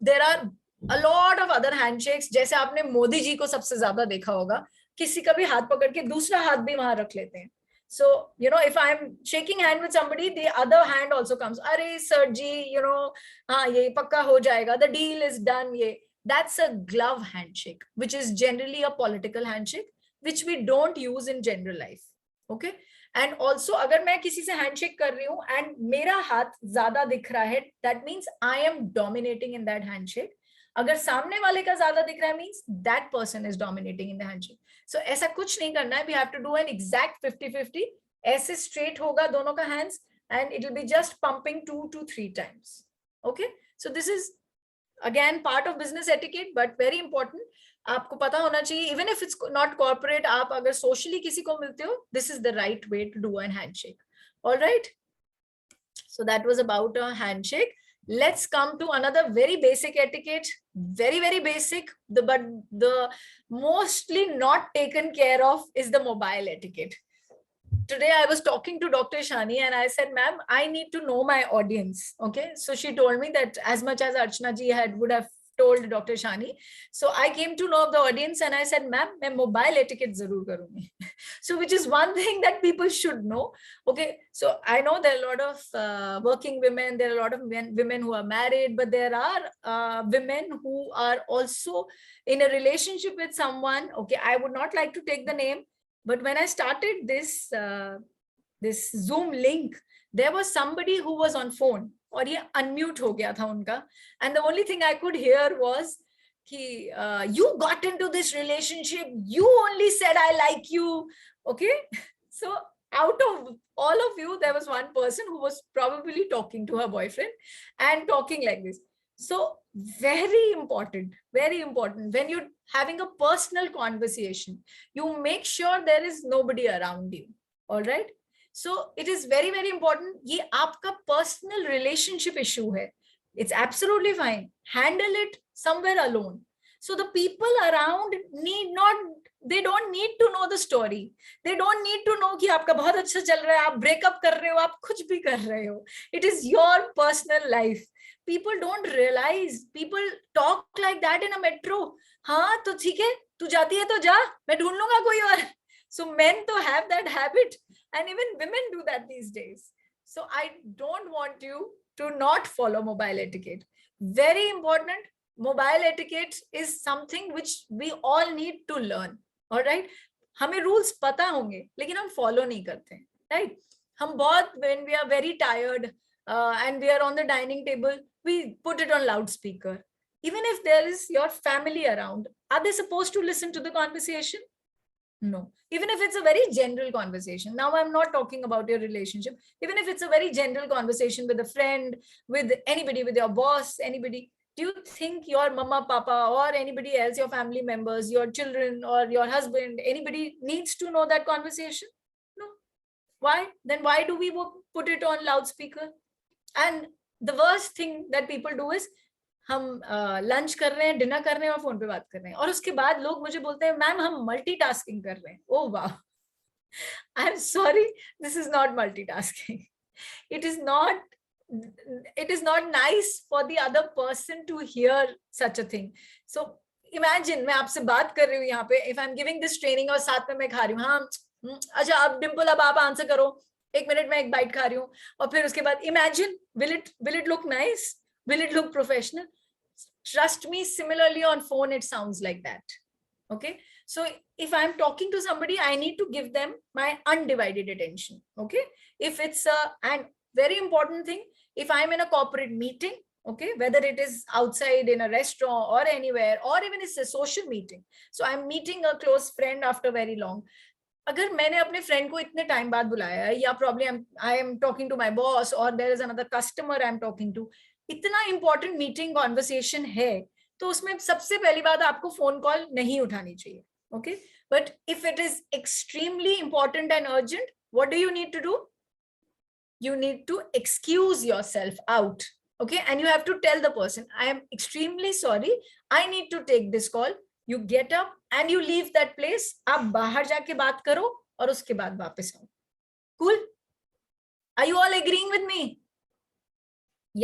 there are a lot of other handshakes. जैसे आपने मोदी जी को सबसे ज्यादा देखा होगा, किसी का भी हाथ पकड़ के दूसरा हाथ भी वहां रख लेते हैं. So you know, if I'm shaking hand with somebody, the other hand also comes. अरे sir जी, you know, हाँ ये पक्का हो जाएगा, the deal is done. ये that's a glove handshake, which is generally a political handshake, which we don't use in general life. Okay, and also अगर मैं किसी से handshake कर रही हूँ and मेरा हाथ ज्यादा दिख रहा है, that means I am dominating in that handshake. अगर सामने वाले का ज्यादा दिख रहा है, means that person is dominating in the handshake. So ऐसा कुछ नहीं करना है. We have to do an exact 50-50. ऐसे straight होगा दोनों का hands, and it will be just pumping 2 to 3 times. Okay, so this is again part of business etiquette, but very important. आपको पता होना चाहिए, even if it's not corporate, आप अगर socially किसी को मिलते हो, this is the right way to do a handshake. All right, so that was about a handshake. Let's come to another very basic etiquette, very basic, but the mostly not taken care of is the mobile etiquette. Today I was talking to Dr. Shani and I said, ma'am, I need to know my audience. Okay, so she told me that as much as Archana ji would have told Dr. Shani, so I came to know the audience and I said, ma'am, मैं mobile etiquette जरूर करूँगी. So which is one thing that people should know. Okay, so I know there are a lot of working women, there are a lot of women who are married, but there are women who are also in a relationship with someone. Okay, I would not like to take the name, but when I started this Zoom link, there was somebody who was on phone और ये unmute हो गया था उनका, and the only thing I could hear was कि you got into this relationship, you only said I like you. Okay, so out of all of you, there was one person who was probably talking to her boyfriend and talking like this. So very important when you're having a personal conversation, you make sure there is nobody around you. All right. So it is very, very important. Ye aapka personal relationship issue hai. It's absolutely fine. Handle it somewhere alone. So the people around they don't need to know the story. They don't need to know कि आपका बहुत अच्छा चल रहा है, आप breakup कर रहे हो, आप कुछ भी कर रहे हो. It is your personal life. People don't realize. People talk like that in a metro. हाँ तो ठीक है, तू जाती है तो जा, मैं ढूंढ लूंगा कोई और. So men to have that habit, and even women do that these days. So I don't want you to not follow mobile etiquette. Very important. Mobile etiquette is something which we all need to learn. All right. हमें rules पता होंगे लेकिन हम follow नहीं करते. Right. हम बहुत, when we are very tired and we are on the dining table, we put it on loudspeaker. Even if there is your family around, are they supposed to listen to the conversation? No. Even if it's a very general conversation. Now I'm not talking about your relationship. Even if it's a very general conversation with a friend, with anybody, with your boss, anybody, do you think your mama, papa, or anybody else, your family members, your children, or your husband, anybody needs to know that conversation? No. Why? Then why do we put it on loudspeaker? And the worst thing that people do is हम lunch कर रहे हैं, dinner कर रहे हैं और phone पे बात कर रहे हैं, और उसके बाद लोग मुझे बोलते हैं मैम हम मल्टीटास्किंग कर रहे हैं. ओह वाह, I am sorry, this is not multitasking. It is not nice for the other person to hear such a thing. So imagine मैं आपसे बात कर रही हूँ यहाँ पे, if I am giving this training और साथ में मैं खा रही हूँ. हाँ अच्छा, अब डिम्पल अब आप आंसर करो, 1 मिनट में एक बाइट खा रही हूँ, और फिर उसके बाद imagine, will it look nice? Will it look professional? Trust me, similarly on phone, it sounds like that. Okay. So if I'm talking to somebody, I need to give them my undivided attention. Okay. If it's and very important thing, if I'm in a corporate meeting, okay, whether it is outside in a restaurant or anywhere, or even it's a social meeting. So I'm meeting a close friend after very long. अगर मैंने अपने friend को इतने time बाद बुलाया है, या problem I am talking to my boss, और there is another customer I am talking to, इतना इंपॉर्टेंट मीटिंग कॉन्वर्सेशन है, तो उसमें सबसे पहली बात आपको फोन कॉल नहीं उठानी चाहिए. Okay. But if it is extremely important and urgent, what do you need to do? You need to excuse yourself out. Okay. And you have to tell the person, I am extremely sorry, I need to take this call. You get up and you leave that place. आप बाहर जाके बात करो और उसके बाद वापस आओ. Cool? Are you all agreeing with me?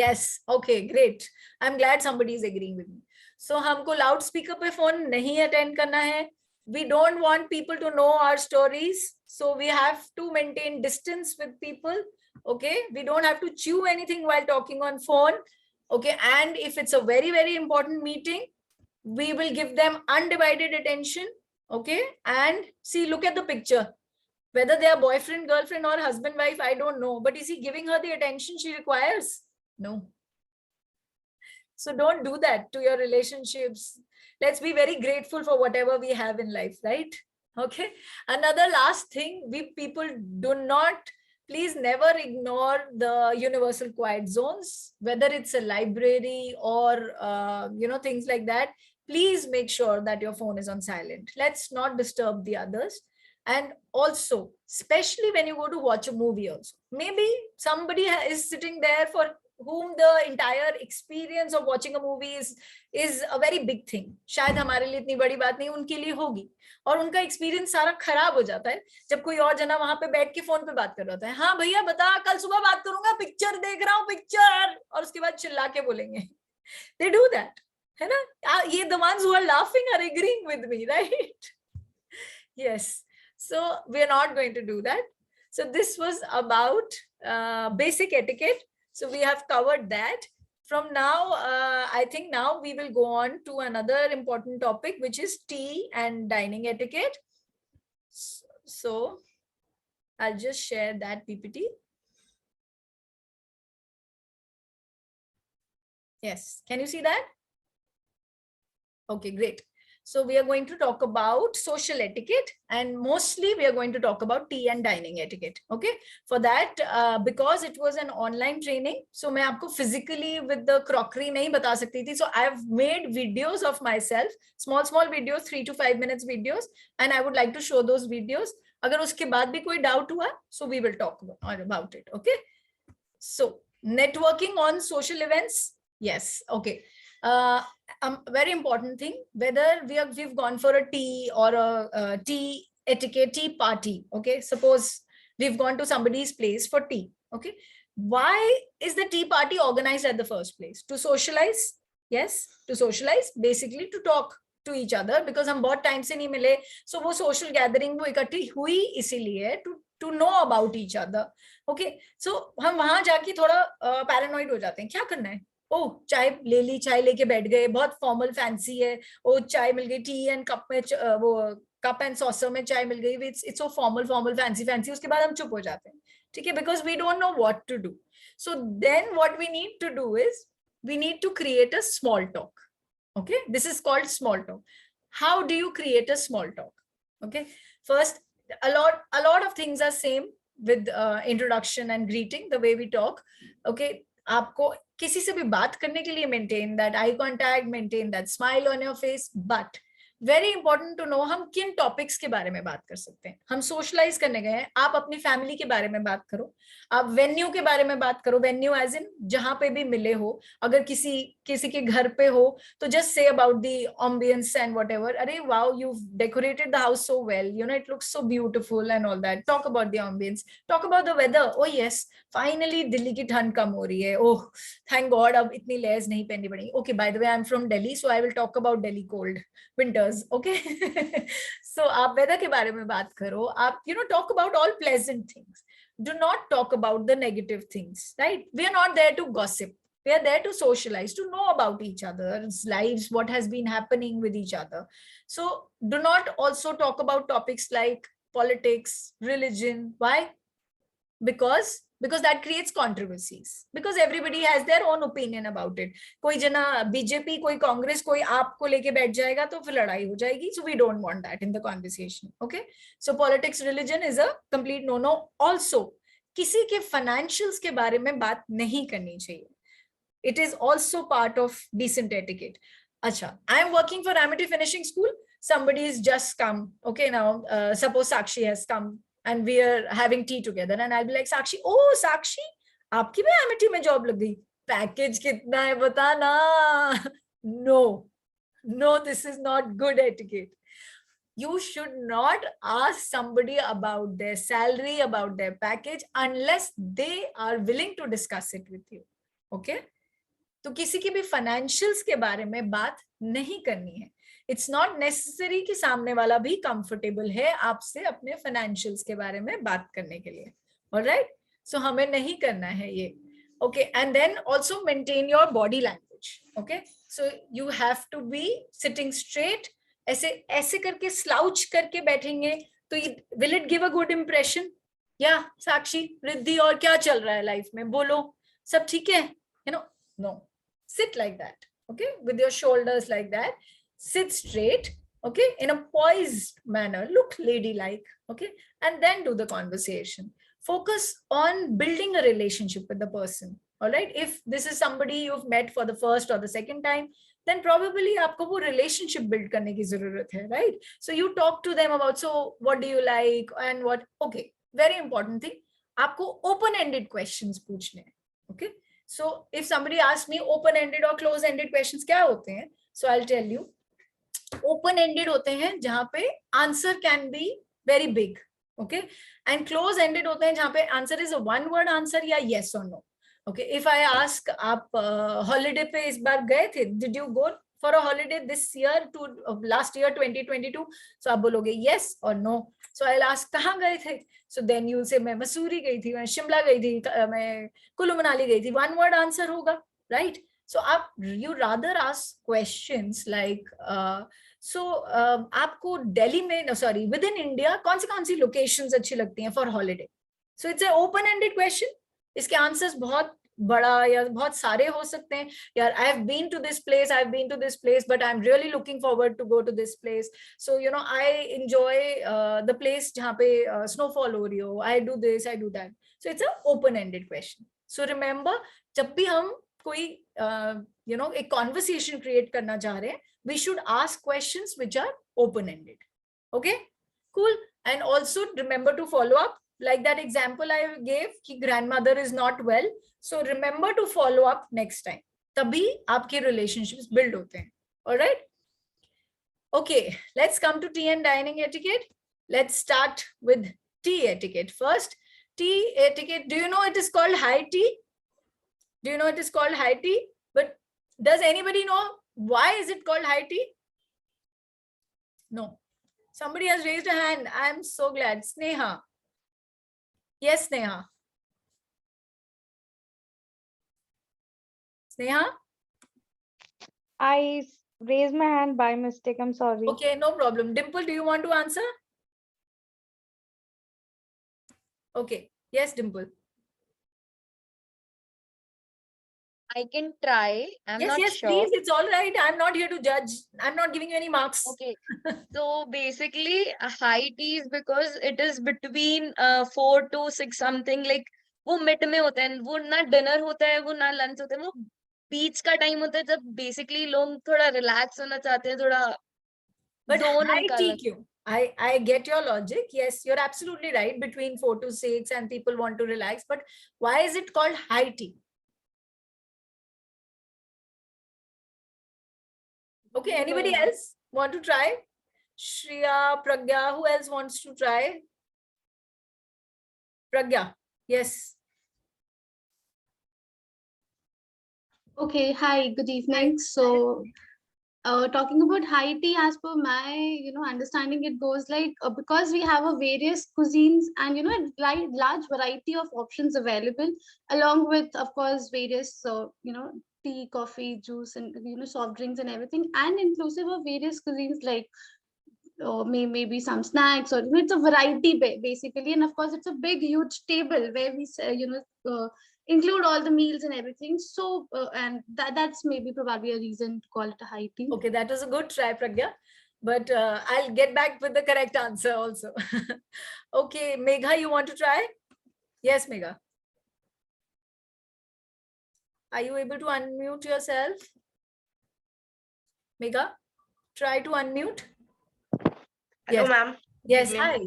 Yes. Okay, great. I'm glad somebody is agreeing with me. So हमको loudspeaker पे phone नहीं attend करना है. We don't want people to know our stories. So we have to maintain distance with people. Okay. We don't have to chew anything while talking on phone. Okay. And if it's a very, very important meeting, we will give them undivided attention. Okay. And see, look at the picture. Whether they are boyfriend, girlfriend, or husband, wife, I don't know. But is he giving her the attention she requires? No. So don't do that to your relationships. Let's be very grateful for whatever we have in life, right? Okay. Another last thing, we people do not, please never ignore the universal quiet zones, whether it's a library or, things like that. Please make sure that your phone is on silent. Let's not disturb the others. And also, especially when you go to watch a movie also, maybe somebody is sitting there for whom the entire experience of watching a movie is a very big thing. शायद हमारे लिए इतनी बड़ी बात नहीं, उनके लिए होगी, और उनका एक्सपीरियंस सारा खराब हो जाता है जब कोई और जना वहां पे बैठ के फोन पे बात कर रहा होता है. हाँ भैया बता, कल सुबह बात करूंगा, पिक्चर देख रहा हूँ पिक्चर, और उसके बाद चिल्ला के बोलेंगे. They do that, है ना? ये the ones who are laughing are agreeing with me, right? Yes. So we are not going to do that. So this was about basic etiquette. So we have covered that. From now, I think now we will go on to another important topic, which is tea and dining etiquette. So I'll just share that PPT. Yes, can you see that? Okay, great. So we are going to talk about social etiquette, and mostly we are going to talk about tea and dining etiquette. Okay, for that, because it was an online training, so मैं आपको physically with the crockery नहीं बता सकती थी. So I've made videos of myself, small videos, 3 to 5 minutes videos, and I would like to show those videos. अगर उसके बाद भी कोई doubt हुआ, so we will talk about it. Okay, so networking on social events. Yes, okay. Very important thing, whether we've gone for a tea or a tea etiquette, tea party. Okay, suppose we've gone to somebody's place for tea. Okay, why is the tea party organized at the first place? To socialize. Yes, to socialize, basically to talk to each other, because हम बहुत time से नहीं मिले, so वो social gathering वो इकट्ठी हुई इसीलिए to know about each other. Okay, so हम वहां जाके थोड़ा paranoid हो जाते हैं, क्या करना है, ओह चाय ले ली, चाय लेके बैठ गए, बहुत फॉर्मल फैंसी है, ओ चाय मिल गई, टी एंड कप में वो कप एंड सॉसर में चाय मिल गई, इट्स सो फॉर्मल फैंसी, उसके बाद हम चुप हो जाते हैं. ठीक है, because we don't know what to do. So then what we need to do is we need to create a small talk. Okay, this is called small talk. How do you create a small talk? Okay, first, a lot of things are same with introduction and greeting, the way we talk. Okay, आपको किसी से भी बात करने के लिए maintain that eye contact, maintain that smile on your face, but very important to know हम किन टॉपिक्स के बारे में बात कर सकते हैं. हम सोशलाइज करने गए हैं, आप अपनी फैमिली के बारे में बात करो, आप वेन्यू के बारे में बात करो, वेन्यू एज इन जहां पे भी मिले हो, अगर किसी के घर पे हो तो just say about the ambience and whatever, अरे wow you decorated the house so well, you know it looks so beautiful and all that. Talk about the ambience, talk about the weather. Oh yes, finally Delhi की ठंड कम हो रही है, oh thank God अब इतनी layers नहीं पहननी पड़ेगी. Okay, by the way I am from Delhi, so I will talk about Delhi cold winters. Okay, so आप weather के बारे में बात करो, आप talk about all pleasant things. Do not talk about the negative things, right? We are not there to gossip. We are there to socialize, to know about each other's lives, what has been happening with each other. So do not also talk about topics like politics, religion. Why? Because that creates controversies, because everybody has their own opinion about it. कोई जना BJP, कोई कांग्रेस, कोई आपको लेके बैठ जाएगा तो फिर लड़ाई हो जाएगी. So we don't want that in the conversation. Okay, so politics, religion is a complete no. Also, किसी के financials के बारे में बात नहीं करनी चाहिए. It is also part of decent etiquette. Acha, I am working for Amity Finishing School. Somebody has just come. Okay, now suppose Sakshi has come and we are having tea together, and I'll be like, Sakshi, oh Sakshi, आपकी भी Amity में job लग गई, package कितना है बता ना. No, this is not good etiquette. You should not ask somebody about their salary, about their package, unless they are willing to discuss it with you. Okay, तो किसी की भी financials के बारे में बात नहीं करनी है. It's not necessary कि सामने वाला भी comfortable है आपसे अपने financials के बारे में बात करने के लिए. All right? So हमें नहीं करना है ये. Okay, and then also maintain your body language. Okay, so you have to be sitting straight. ऐसे करके slouch करके बैठेंगे तो will it give a good impression? Yeah, साक्षी, रिद्धि और क्या चल रहा है लाइफ में, बोलो सब ठीक है? No, sit like that. Okay, with your shoulders like that. Sit straight, okay, in a poised manner, look ladylike, okay, and then do the conversation. Focus on building a relationship with the person. All right, if this is somebody you've met for the first or the second time, then probably आपको वो relationship build करने की जरूरत है, right? So you talk to them about, so what do you like and what. Okay, very important thing, आपको open-ended questions पूछने हैं. Okay, so if somebody asks me open-ended or close-ended questions क्या होते हैं, so I'll tell you. Open-ended होते हैं जहां पे answer can be very big, okay, and close-ended होते हैं जहां पे answer is a one-word answer या yes or no. Okay, if I ask आप holiday पे इस बार गए थे, did you go for a holiday this year to last year 2022, so आप बोलोगे yes or no. So I'll ask कहाँ गए थे, so then you'll say मैं मसूरी गई थी, मैं शिमला गई थी, मैं कुल्लू मनाली गई थी. One word answer होगा, right? So you rather ask questions like आपको दिल्ली में, sorry, within India कौन सी locations अच्छी लगती हैं for holiday. So it's an open-ended question. इसके answers बहुत बड़ा या बहुत सारे हो सकते हैं. यार, I have been to this place, I've been to this place, but I'm really looking forward to go to this place. So you know, I enjoy the place जहाँ पे snowfall हो रही हो. I do this, I do that. So it's an open-ended question. So remember, जब भी हम कोई you know एक conversation create करना चाह रहे हैं, we should ask questions which are open-ended. Okay, cool. And also remember to follow up. Like that example I gave, कि grandmother is not well. So remember to follow up next time. तभी आपके relationships build होते हैं. All right. Okay, let's come to tea and dining etiquette. Let's start with tea etiquette first. Tea etiquette. Do you know it is called high tea? Do you know it is called high tea? But does anybody know why is it called high tea? No. Somebody has raised a hand. I'm so glad. Sneha. Yes, Sneha. Sneha? I raised my hand by mistake. I'm sorry. Okay, no problem. Dimple, do you want to answer? Okay. Yes, Dimple. I can try. I'm not yes, sure. please. It's all right. I'm not here to judge. I'm not giving you any marks. Okay. So basically, high tea is because it is between 4 to 6 something, like वो mid में होता है, वो ना dinner होता है, वो ना लंच होता है, वो बीच का टाइम होता है जब बेसिकली लोग थोड़ा रिलैक्स होना चाहते हैं, थोड़ा But zone high निकालना. tea क्यों? I get your logic. Yes, you're absolutely right. Between 4 to 6 and people want to relax. But why is it called high tea? Okay, anybody else want to try? Shriya, Pragya, who else wants to try? Pragya, yes. Okay, hi, good evening. So, talking about high tea, as per my understanding, it goes like because we have a various cuisines and a large variety of options available, along with of course various tea, coffee, juice, and soft drinks and everything, and inclusive of various cuisines like maybe some snacks, or it's a variety basically, and of course it's a big huge table where we include all the meals and everything. So and that's maybe probably a reason to call it a high tea. Okay, that was a good try, Pragya, but I'll get back with the correct answer also. Okay, Megha, you want to try? Yes, Megha. Are you able to unmute yourself? Megha, try to unmute. Hello, Yes, ma'am. yes, Evening. hi.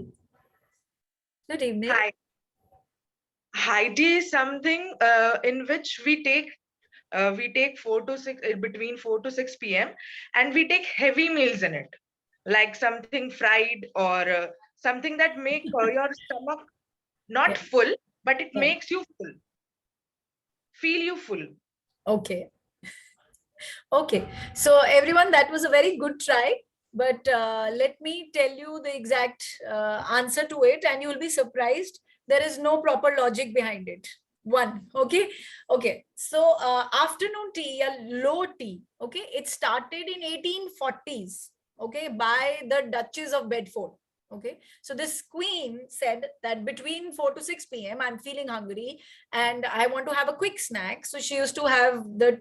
Good evening. Hi. High tea is something in which we take 4 to 6 between 4 to 6 p.m. and we take heavy meals in it, like something fried or something that make your stomach not full, but it makes you full, feel you full. Okay. Okay, so everyone, that was a very good try, but let me tell you the exact answer to it, and you will be surprised. There is no proper logic behind it. One, okay. So afternoon tea, low tea, okay, it started in 1840s, okay, by the Duchess of Bedford. Okay, so this queen said that between 4 to 6 p.m. I'm feeling hungry and I want to have a quick snack. So she used to have the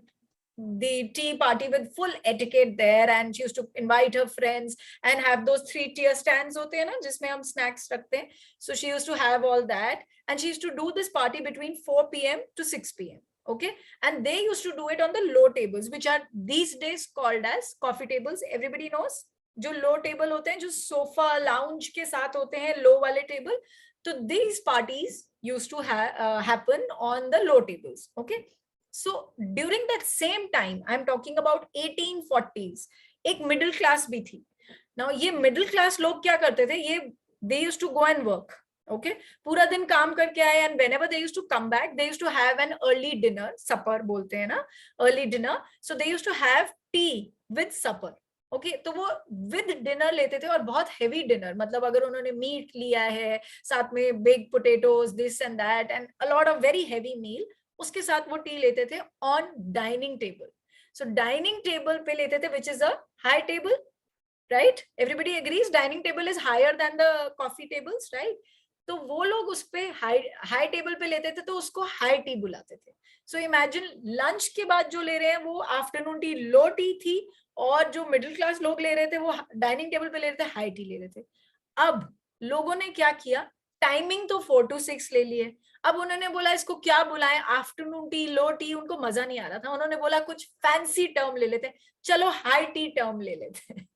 tea party with full etiquette there, and she used to invite her friends and have those 3-tier stands hote hain na, jisme hum snacks rakhte hain. So she used to have all that, and she used to do this party between 4 p.m. to 6 p.m. Okay, and they used to do it on the low tables, which are these days called as coffee tables. Everybody knows जो लो table होते हैं, जो sofa lounge के साथ होते हैं, लो वाले table. तो these parties used to happen on the low tables. Okay, so during that same time, I'm talking about 1840s, एक middle class भी थी. Now ये middle class लोग क्या करते थे, ये they used to go and work. Okay, पूरा दिन काम करके आए, and whenever they used to come back, they used to have an early dinner, supper बोलते हैं ना, early dinner. So they used to have tea with supper. Okay तो वो विद डिनर लेते थे, और बहुत हेवी डिनर, मतलब अगर उन्होंने मीट लिया है साथ में big potatoes, this and that, and a lot of very heavy meal, उसके साथ वो टी लेते थे on dining table. So dining table पे लेते थे, which is a high table, right? Everybody agrees dining table is higher than the coffee tables, right? तो वो लोग उस पे हाई टेबल पे लेते थे तो उसको हाई टी बुलाते थे. सो इमेजिन लंच के बाद जो ले रहे हैं वो आफ्टरनून टी लो टी थी, और जो मिडिल क्लास लोग ले रहे थे वो डाइनिंग टेबल पे ले रहे थे हाई टी ले रहे थे. अब लोगों ने क्या किया, टाइमिंग तो 4 to 6 ले लिए. अब उन्होंने बोला इसको क्या बुलाएं, आफ्टरनून टी लो टी, उनको मजा नहीं आ रहा था. उन्होंने बोला कुछ फैंसी टर्म ले लेते, चलो हाई टी टर्म ले लेते हैं.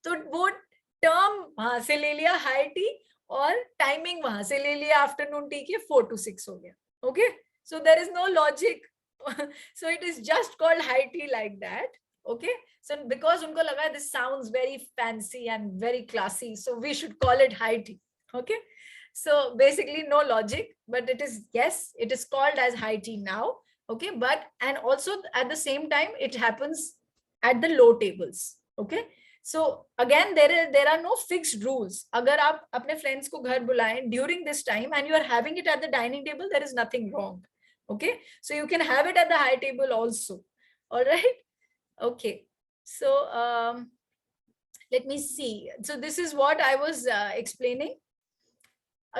तो वो टर्म वहां से ले लिया हाई टी, और टाइमिंग वहां से ले लिया आफ्टरनून टी के 4 to 6 हो गया. Okay, so there is no logic. So it is just called high tea like that. Okay, so because unko laga this sounds very fancy and very classy, so we should call it high tea. Okay, so basically no logic, but it is, yes, it is called as high tea now. Okay, but and also at the same time it happens at the low tables. Okay, so again there are no fixed rules. Agar aap apne friends ko ghar bulaye during this time and you are having it at the dining table, there is nothing wrong. Okay, so you can have it at the high table also. All right. Okay, so let me see. So this is what I was explaining.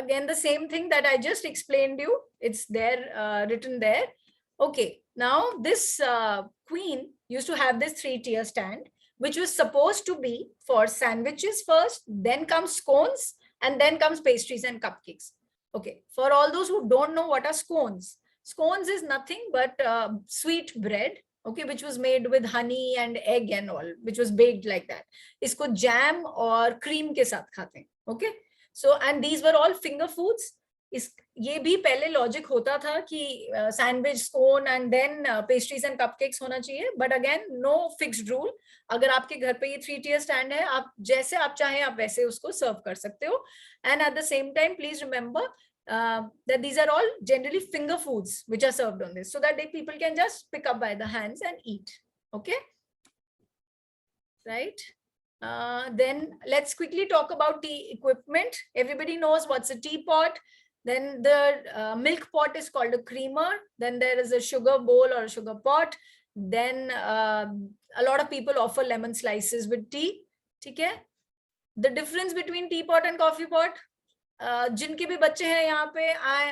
Again, the same thing that I just explained you. It's there, written there. Okay, now this queen used to have this 3-tier stand, which was supposed to be for sandwiches first, then comes scones, and then comes pastries and cupcakes. Okay, for all those who don't know what are scones, scones is nothing but sweet bread. Okay, which was made with honey and egg and all, which was baked like that. Isko jam or cream ke sath khate hain. Okay, so and these were all finger foods. ये भी पहले logic होता था कि sandwich, scone and then pastries and cupcakes होना चाहिए, but again no fixed rule. अगर आपके घर पे ये 3-tier स्टैंड है, आप जैसे आप चाहें आप वैसे उसको सर्व कर सकते हो. And at the same time please remember that these are all generally finger foods which are served on this, so that people can just pick up by the hands and eat. Okay, right? Then let's quickly talk about tea equipment. Everybody knows what's a teapot. Then the milk pot is called a creamer. Then there is a sugar bowl or a sugar pot. Then a lot of people offer lemon slices with tea. Okay, the difference between teapot and coffee pot, जिनके भी बच्चे हैं यहाँ पे,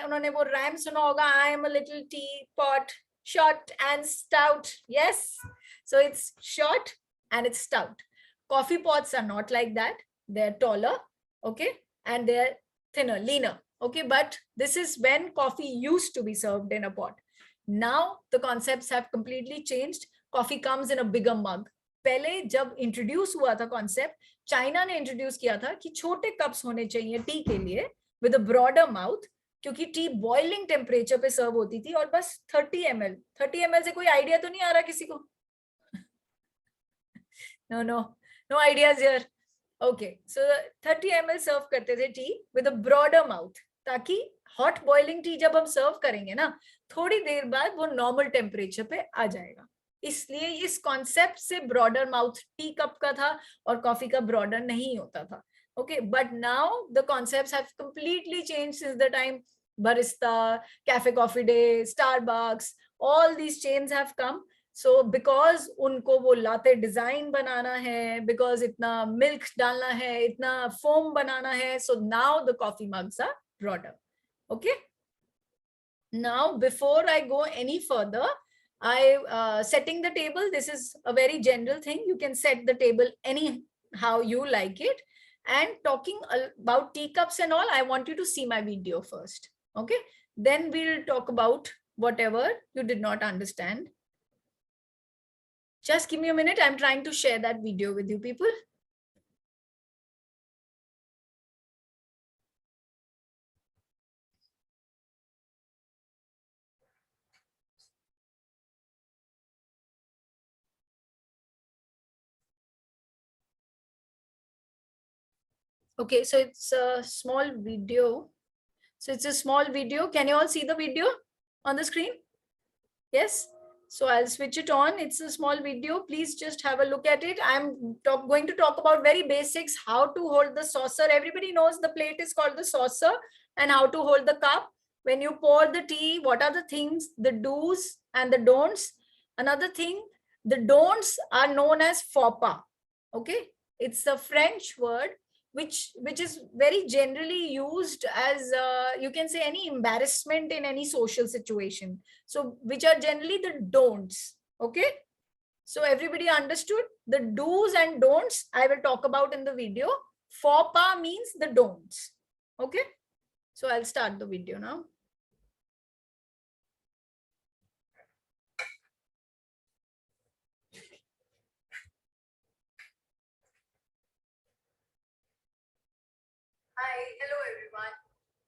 उन्होंने वो RAM सुना होगा, I am a little T pot, short and stout. Yes, so it's short and it's stout. Coffee pots are not like that. They're taller, okay, and they're thinner, leaner. Okay, but this is when coffee used to be served in a pot. Now the concepts have completely changed. Coffee comes in a bigger mug. पहले जब introduce हुआ था concept, China ने introduce किया था कि छोटे cups होने चाहिए टी के लिए विद अ ब्रॉडर माउथ, क्योंकि टी बॉइलिंग टेम्परेचर पे सर्व होती थी, और बस 30 ml से कोई आइडिया तो नहीं आ रहा किसी को? No ideas here. Okay, so 30 ml serve करते थे tea with a broader mouth, ताकि हॉट बॉइलिंग टी जब हम सर्व करेंगे ना, थोड़ी देर बाद वो नॉर्मल टेम्परेचर पे आ जाएगा. इसलिए इस कॉन्सेप्ट से ब्रॉडर माउथ टी कप का था और कॉफी का ब्रॉडर नहीं होता था. Okay, but now the concepts have completely change since the time barista, cafe coffee day, Starbucks, all these chains have come. So because उनको वो लाते डिजाइन बनाना है, बिकॉज इतना मिल्क डालना है, इतना फोम बनाना है, so now the coffee mugs are broader. Okay, now before I go any further, setting the table, this is a very general thing. You can set the table anyhow you like it. And talking about teacups and all, I want you to see my video first. Okay, then we'll talk about whatever you did not understand. Just give me a minute. I'm trying to share that video with you people. Okay, so it's a small video. So it's a small video. Can you all see the video on the screen? Yes. So I'll switch it on. It's a small video. Please just have a look at it. I'm going to talk about very basics, how to hold the saucer. Everybody knows the plate is called the saucer, and how to hold the cup. When you pour the tea, what are the things, the do's and the don'ts? Another thing, the don'ts are known as faux pas. Okay. It's a French word. which is very generally used as you can say any embarrassment in any social situation. So which are generally the don'ts. Okay, so everybody understood the do's and don'ts I will talk about in the video. Faux pas means the don'ts. Okay, so I'll start the video now. Hi, hello everyone.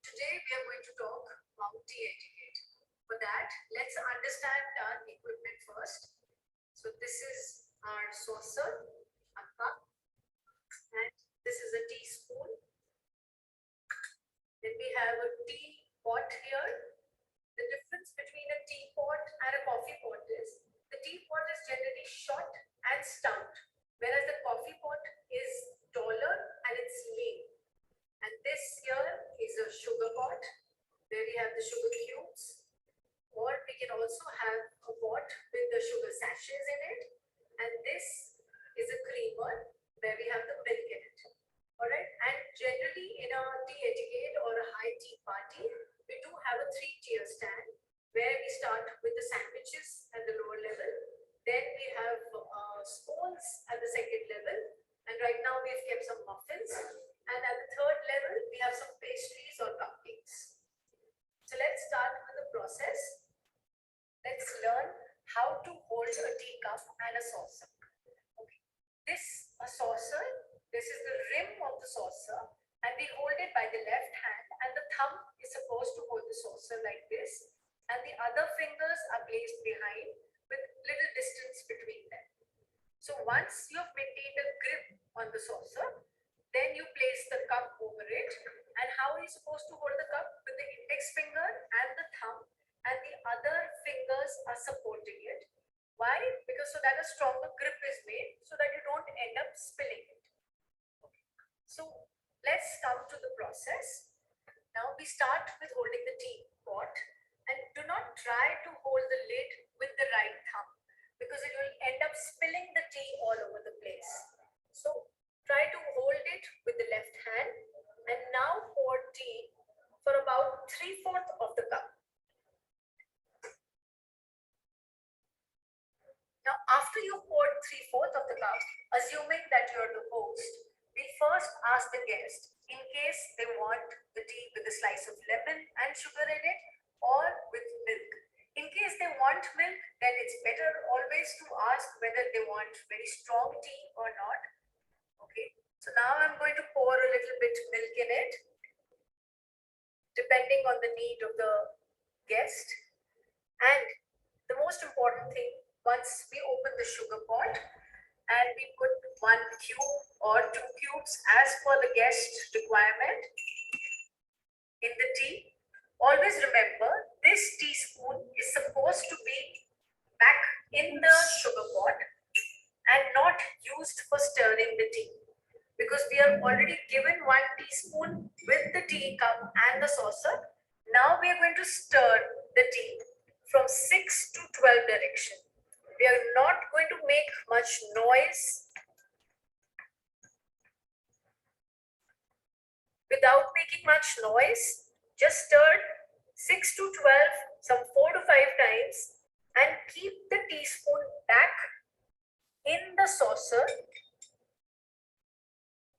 Today we are going to talk about tea etiquette. For that, let's understand our equipment first. So this is our saucer, a cup, and this is a teaspoon. Then we have a tea pot here. The difference between a teapot and a coffee pot is the teapot is generally short and stout, whereas the coffee pot is taller and it's lean. And this here is a sugar pot where we have the sugar cubes, or we can also have a pot with the sugar sachets in it. And this is a creamer where we have the milk in it. All right. And generally in a tea etiquette or a high tea party, we do have a 3-tier stand where we start with the sandwiches at the lower level. Then we have spoons at the second level. And right now we've kept some muffins. And at the third level, we have some pastries or cupcakes. So let's start with the process. Let's learn how to hold a teacup and a saucer. Okay. This a saucer. This is the rim of the saucer, and we hold it by the left hand, and the thumb is supposed to hold the saucer like this, and the other fingers are placed behind with little distance between them. So once you have maintained a grip on the saucer, then you place the cup over it. And how are you supposed to hold the cup? With the index finger and the thumb, and the other fingers are supporting it. Why? Because so that a stronger grip is made, so that you don't end up spilling it. Okay. So let's come to the process. Now we start with holding the teapot, and do not try to hold the lid with the right thumb, because it will end up spilling the tea all over the place. So try to hold it with the left hand, and now pour tea for about 3/4 of the cup. Now after you poured 3/4 of the cup, assuming that you're the host, we first ask the guest in case they want the tea with a slice of lemon and sugar in it, or with milk. In case they want milk, then it's better always to ask whether they want very strong tea or not. Okay, so now I'm going to pour a little bit milk in it, depending on the need of the guest. And the most important thing, once we open the sugar pot and we put 1 cube or 2 cubes as per the guest requirement in the tea, always remember this teaspoon is supposed to be back in the sugar pot and not used for stirring the tea, because we are already given 1 teaspoon with the tea cup and the saucer. Now we are going to stir the tea from 6 to 12 direction. We are not going to make much noise. Without making much noise, just stir 6 to 12, some 4 to 5 times, and keep the teaspoon back in the saucer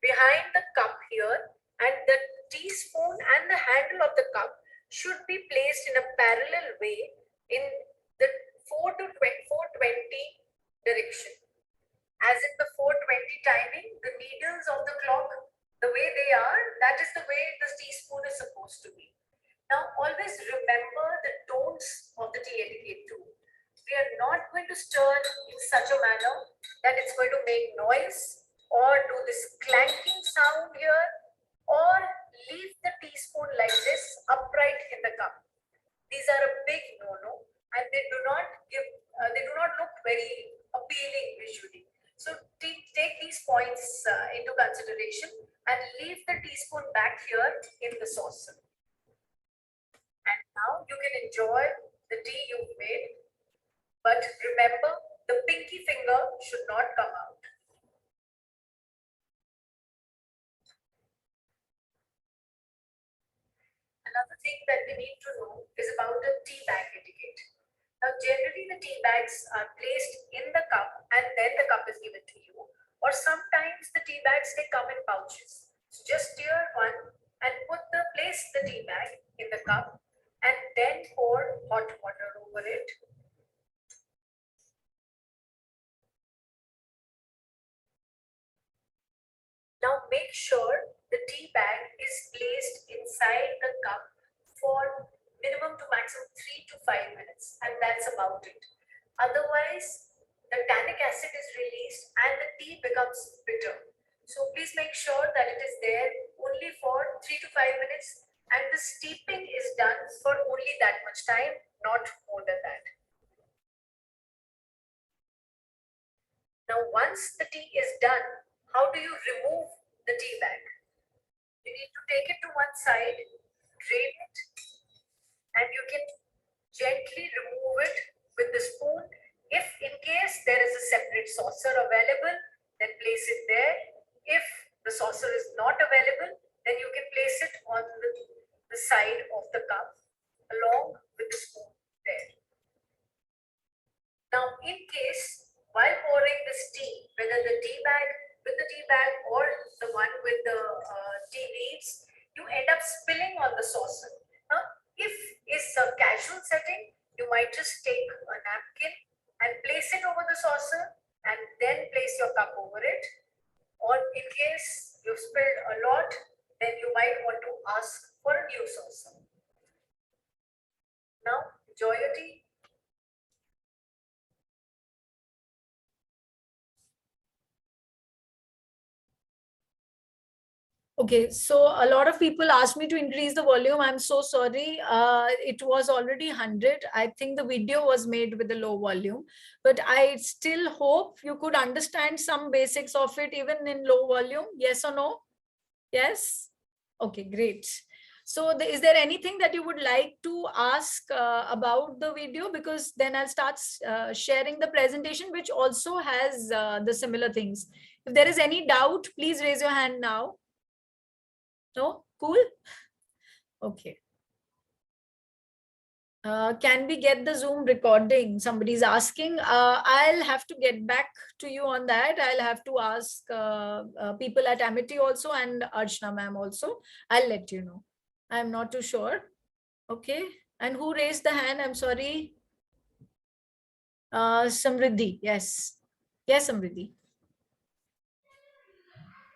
behind the cup here, and the teaspoon and the handle of the cup should be placed in a parallel way in the 420 direction. As in the 420 timing, the needles of the clock, the way they are, that is the way the teaspoon is supposed to be. Now always remember the don'ts of the tea etiquette too. We are not going to stir in such a manner that it's going to make noise or do this clanking sound here, or leave the teaspoon like this upright in the cup. These are a big no-no, and they do not look very appealing visually. So take these points into consideration and leave the teaspoon back here in the saucer. And now you can enjoy the tea you've made, but remember the pinky finger should not come out. thing that we need to know is about the tea bag etiquette. Now, generally the tea bags are placed in the cup and then the cup is given to you, or sometimes the tea bags, they come in pouches. So just stir one and place the tea bag in the cup and then pour hot water over it. Now make sure the tea bag is placed inside the cup for minimum to maximum 3 to 5 minutes, and that's about it. Otherwise, the tannic acid is released and the tea becomes bitter. So please make sure that it is there only for 3 to 5 minutes, and the steeping is done for only that much time, not more than that. Now, once the tea is done, how do you remove the tea bag? You need to take it to one side, drain it, and you can gently remove it with the spoon. If in case there is a separate saucer available, then place it there. If the saucer is not available, then you can place it on the side of the cup along with the spoon there. Now, in case while pouring this tea, whether the tea bag with the tea bag or the one with the tea leaves, you end up spilling on the saucer. Now, if it's a casual setting, you might just take a napkin and place it over the saucer and then place your cup over it. Or in case you've spilled a lot, then you might want to ask for a new saucer. Now, enjoy your tea. Okay, so a lot of people asked me to increase the volume. I'm so sorry. It was already 100. I think the video was made with a low volume, but I still hope you could understand some basics of it even in low volume. Yes or no? Yes? Okay, great. So is there anything that you would like to ask about the video? Because then I'll start sharing the presentation, which also has the similar things. If there is any doubt, please raise your hand now. No? Cool? Okay. Can we get the Zoom recording? Somebody's asking. I'll have to get back to you on that. I'll have to ask people at Amity also and Archana ma'am also. I'll let you know. I'm not too sure. Okay. And who raised the hand? I'm sorry. Samriddhi. Yes. Yes, Samriddhi.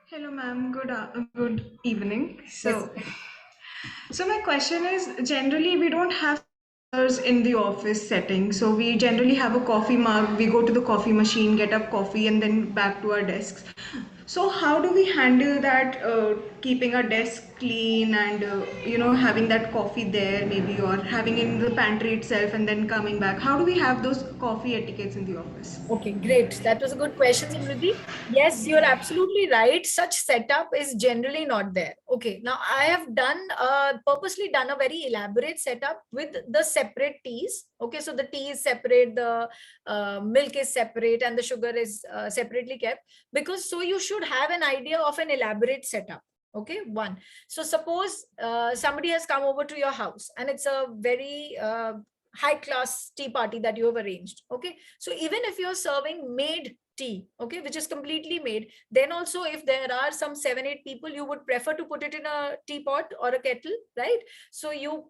Hello, ma'am. Good evening. So my question is, generally we don't have in the office setting. So we generally have a coffee mug. We go to the coffee machine, get up coffee, and then back to our desks. So how do we handle that? Keeping our desk clean and having that coffee there, maybe, or having it in the pantry itself, and then coming back. How do we have those coffee etiquettes in the office? Okay, great. That was a good question, Samriddhi. Yes, you're absolutely right. Such setup is generally not there. Okay, now I have purposely done a very elaborate setup with the separate teas. Okay, so the tea is separate, the milk is separate, and the sugar is separately kept, because so you should have an idea of an elaborate setup. Okay, one. So suppose somebody has come over to your house and it's a very high class tea party that you have arranged. Okay, so even if you're serving made tea, okay, which is completely made, then also if there are some 7-8 people, you would prefer to put it in a teapot or a kettle, right? So you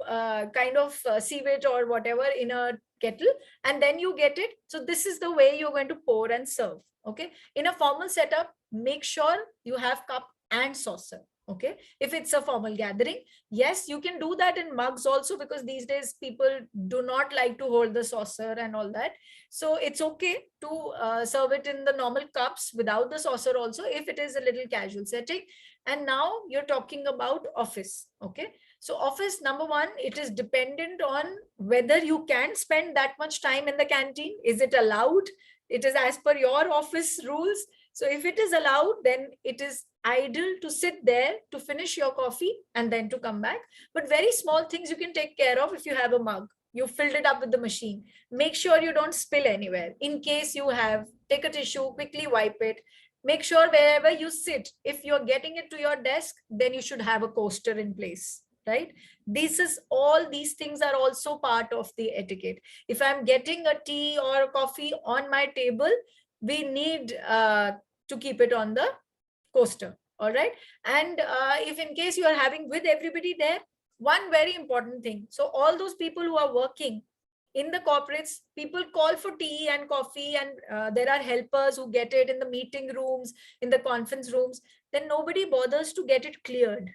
kind of sieve it or whatever in a kettle, and then you get it. So this is the way you're going to pour and serve. Okay, in a formal setup, make sure you have cup and saucer. Okay, if it's a formal gathering, yes, you can do that in mugs also, because these days people do not like to hold the saucer and all that. So it's okay to serve it in the normal cups without the saucer also, if it is a little casual setting. And now you're talking about office. Okay, so office, number one, it is dependent on whether you can spend that much time in the canteen. Is it allowed? It is as per your office rules. So if it is allowed, then it is ideal to sit there to finish your coffee and then to come back. But very small things you can take care of. If you have a mug, you filled it up with the machine, make sure you don't spill anywhere. In case you have, take a tissue, quickly wipe it. Make sure wherever you sit, if you're getting it to your desk, then you should have a coaster in place. right? All these things are also part of the etiquette. If I'm getting a tea or a coffee on my table, we need to keep it on the coaster. All right. And if in case you are having with everybody there, one very important thing. So all those people who are working in the corporates, people call for tea and coffee, and there are helpers who get it in the meeting rooms, in the conference rooms, then nobody bothers to get it cleared.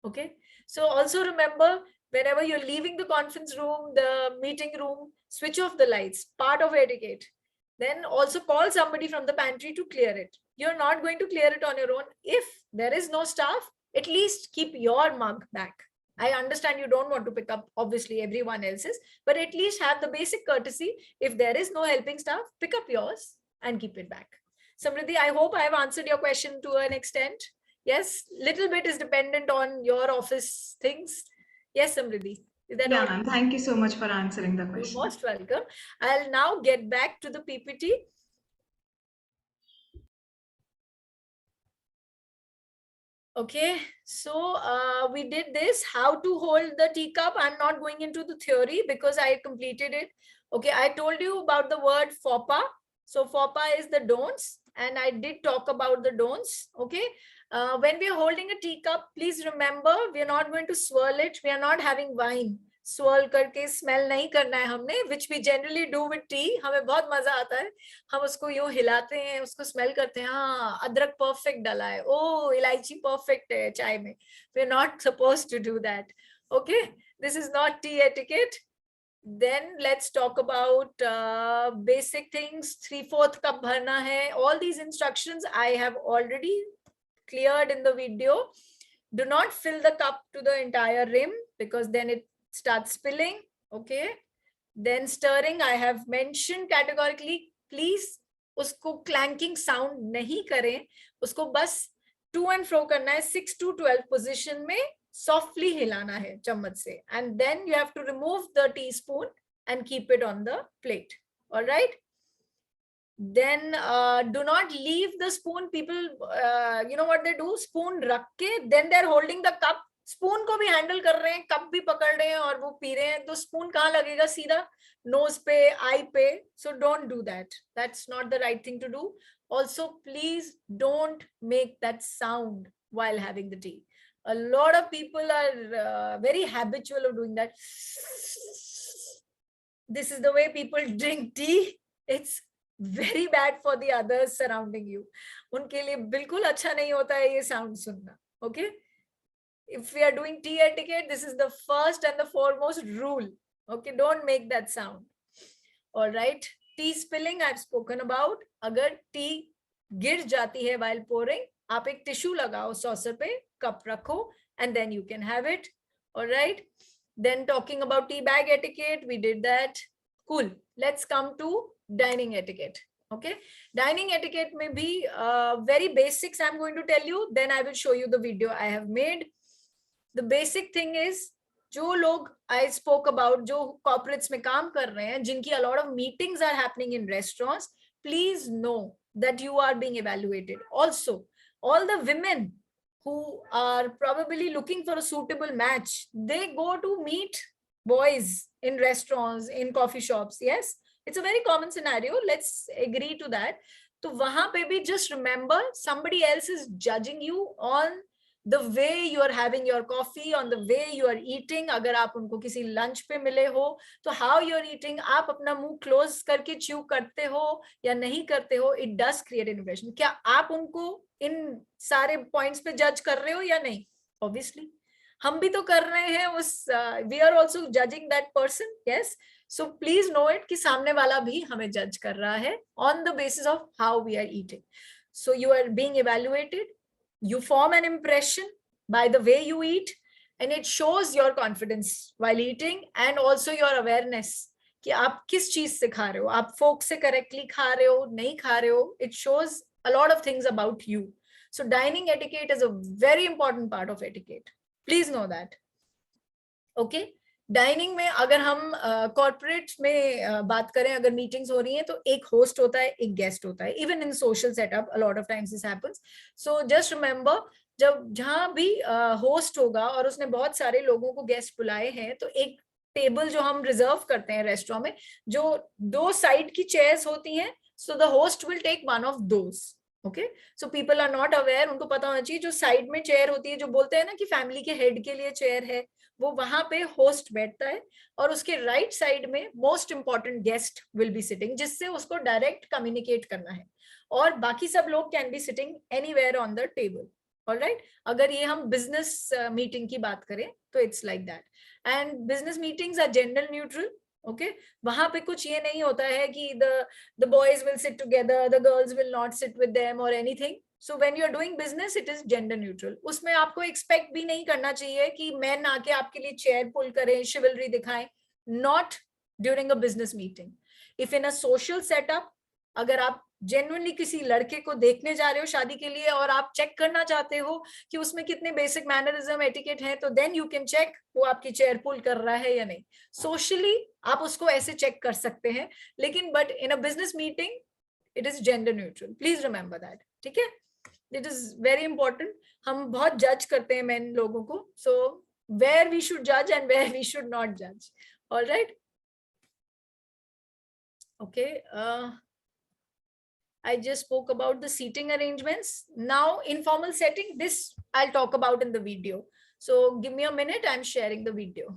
Okay. So also remember, whenever you're leaving the conference room, the meeting room, switch off the lights, part of etiquette. Then also call somebody from the pantry to clear it. You're not going to clear it on your own. If there is no staff, at least keep your mug back. I understand you don't want to pick up, obviously, everyone else's, but at least have the basic courtesy. If there is no helping staff, pick up yours and keep it back. Samriddhi, I hope I have answered your question to an extent. Yes, little bit is dependent on your office things. Yes, Samriddhi. Yeah, ma'am. Thank you so much for answering the question. You're most welcome. I'll now get back to the PPT. Okay, so we did this, how to hold the teacup. I'm not going into the theory because I completed it. Okay, I told you about the word FOPA. So FOPA is the don'ts, and I did talk about the don'ts. Okay, when we are holding a teacup, please remember, we are not going to swirl it. We are not having wine. swirl करके smell नहीं करना है हमने, which we generally do with tea. हमें बहुत मजा आता है, हम उसको यूं हिलाते हैं, उसको स्मेल करते हैं, हाँ अदरक परफेक्ट डाला है, ओ इलायची परफेक्ट है चाय में. We are not supposed to do that. Okay, this is not tea etiquette. Then let's talk about basic things. 3/4 cup bharna hai. All these instructions I have already cleared in the video. Do not fill the cup to the entire rim because then it starts spilling. Okay. Then stirring, I have mentioned categorically, please उसको clanking sound नहीं करें, उसको बस to and fro करना है, 6 to 12 position में softly हिलाना है चम्मच से, and then you have to remove the teaspoon and keep it on the plate. All right. Then do not leave the spoon. People, you know what they do? Spoon रख के, then they're holding the cup. Spoon को भी handle कर रहे हैं, cup भी पकड़ रहे हैं और वो पी रहे हैं, तो स्पून कहाँ लगेगा? सीधा नोज पे, आई पे. So don't do that. That's not the right thing to do. Also please don't make that sound while having the tea. A lot of people are very habitual of doing that. This is the way people drink tea. It's very bad for the others surrounding you. उनके लिए बिल्कुल अच्छा नहीं होता है ये sound सुनना. Okay. If we are doing tea etiquette, this is the first and the foremost rule. Okay, don't make that sound. All right. Tea spilling I've spoken about. अगर tea गिर जाती है while pouring, आप एक tissue लगाओ saucer पे, cup रखो, and then you can have it. All right. Then talking about tea bag etiquette, we did that. Cool. Let's come to dining etiquette. Okay. Dining etiquette may be very basics I'm going to tell you. Then I will show you the video I have made. The basic thing is, जो लोग I spoke about, जो corporates में काम कर रहे हैं, जिनकी a lot of meetings are happening in restaurants, please know that you are being evaluated. Also, all the women who are probably looking for a suitable match, they go to meet boys in restaurants, in coffee shops. Yes, it's a very common scenario. Let's agree to that. तो वहां पे भी just remember, somebody else is judging you on the way you are having your coffee, on the way you are eating. अगर आप उनको किसी lunch पे मिले हो, तो how you are eating, आप अपना मुंह close करके chew करते हो या नहीं करते हो, it does create an impression. क्या आप उनको इन सारे points पे judge कर रहे हो या नहीं? Obviously, हम भी तो कर रहे हैं उस, we are also judging that person. Yes. So please know it कि सामने वाला भी हमें judge कर रहा है on the basis of how we are eating. So you are being evaluated. You form an impression by the way you eat, and it shows your confidence while eating and also your awareness कि आप किस चीज से खा रहे हो, आप fork से correctly खा रहे हो, नहीं खा रहे हो. It shows a lot of things about you. So dining etiquette is a very important part of etiquette. Please know that. Okay. Dining में अगर हम कॉर्पोरेट में बात करें, अगर मीटिंग्स हो रही हैं, तो एक होस्ट होता है, एक गेस्ट होता है. Even in social setup a lot of times this happens. So just remember, जब जहां भी होस्ट होगा और उसने बहुत सारे लोगों को गेस्ट बुलाए हैं, तो एक टेबल जो हम रिजर्व करते हैं रेस्टोरेंट में, जो 2 साइड की चेयर्स होती हैं, so the host will take one of those. Okay, so people are not aware, उनको पता होना चाहिए जो साइड में चेयर होती है, जो बोलते हैं ना कि फैमिली के हेड के लिए चेयर है, वो वहां पे होस्ट बैठता है, और उसके राइट साइड में most important guest will be sitting, जिससे उसको डायरेक्ट कम्युनिकेट करना है, और बाकी सब लोग can be sitting anywhere on the table. Alright, अगर ये हम बिजनेस मीटिंग की बात करें तो it's like that. And business meetings are gender neutral. Okay, वहां पे कुछ ये नहीं होता है कि the boys will sit together, the girls will not sit with them or anything. So when you are doing business, it is gender neutral. उसमें आपको एक्सपेक्ट भी नहीं करना चाहिए कि मैन आके आपके लिए चेयर पुल करें, शिवलरी दिखाएं. Not during a business meeting. If in a social setup, अगर आप जेन्युइनली किसी लड़के को देखने जा रहे हो शादी के लिए, और आप चेक करना चाहते हो कि उसमें कितने बेसिक मैनरिज्म, एटिकेट है, तो देन यू कैन चेक वो आपकी चेयर पुल कर रहा है या नहीं. सोशली आप उसको ऐसे चेक कर सकते हैं, लेकिन but in a business meeting it is gender neutral. Please remember that. ठीक है, इट इज वेरी इंपॉर्टेंट. हम बहुत जज करते हैं मेन लोगों को, सो वेयर वी शुड जज and where we should not जज. Alright, okay. I just spoke about the seating arrangements. Now, informal setting, this I'll talk about in the video. So give me a minute, I'm sharing the video.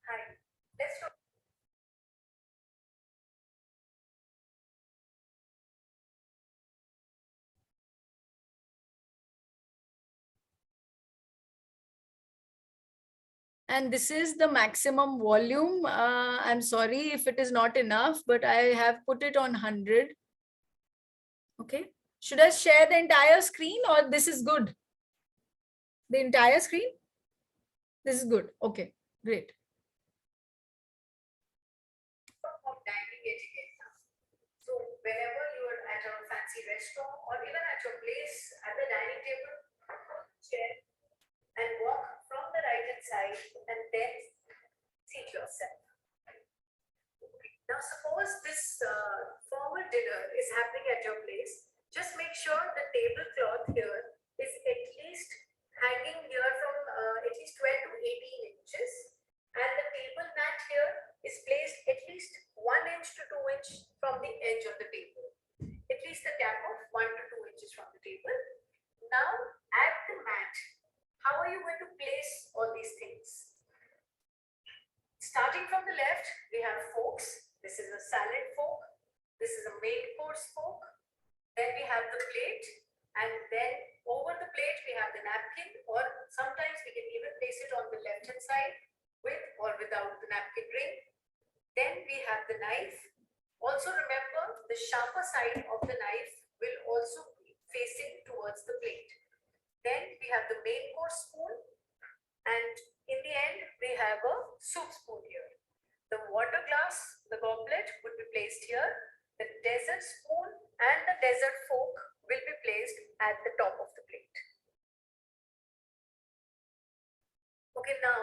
Hi, let's talk. And this is the maximum volume. I'm sorry if it is not enough, but I have put it on 100. Okay. Should I share the entire screen or this is good? The entire screen? This is good. Okay, great. Of dining etiquette now. So whenever you are at a fancy restaurant or even at your place at the dining table, chair and walk from the right hand side and then seat yourself. Now suppose this formal dinner is happening at your place. Just make sure the tablecloth here is at least hanging here from at least 12 to 18 inches, and the table mat here is placed at least 1 inch to 2 inch from the edge of the table. At least a gap of 1 to 2 inches from the table. Now at the mat, how are you going to place all these things? Starting from the left, we have forks. This is a salad fork. This is a main course fork. Then we have the plate, and then over the plate we have the napkin, or sometimes we can even place it on the left hand side with or without the napkin ring. Then we have the knife. Also remember, the sharper side of the knife will also be facing towards the plate. Then we have the main course spoon, and in the end we have a soup spoon here. The water glass, the goblet would be placed here. The dessert spoon and the dessert fork will be placed at the top of the plate. Okay, now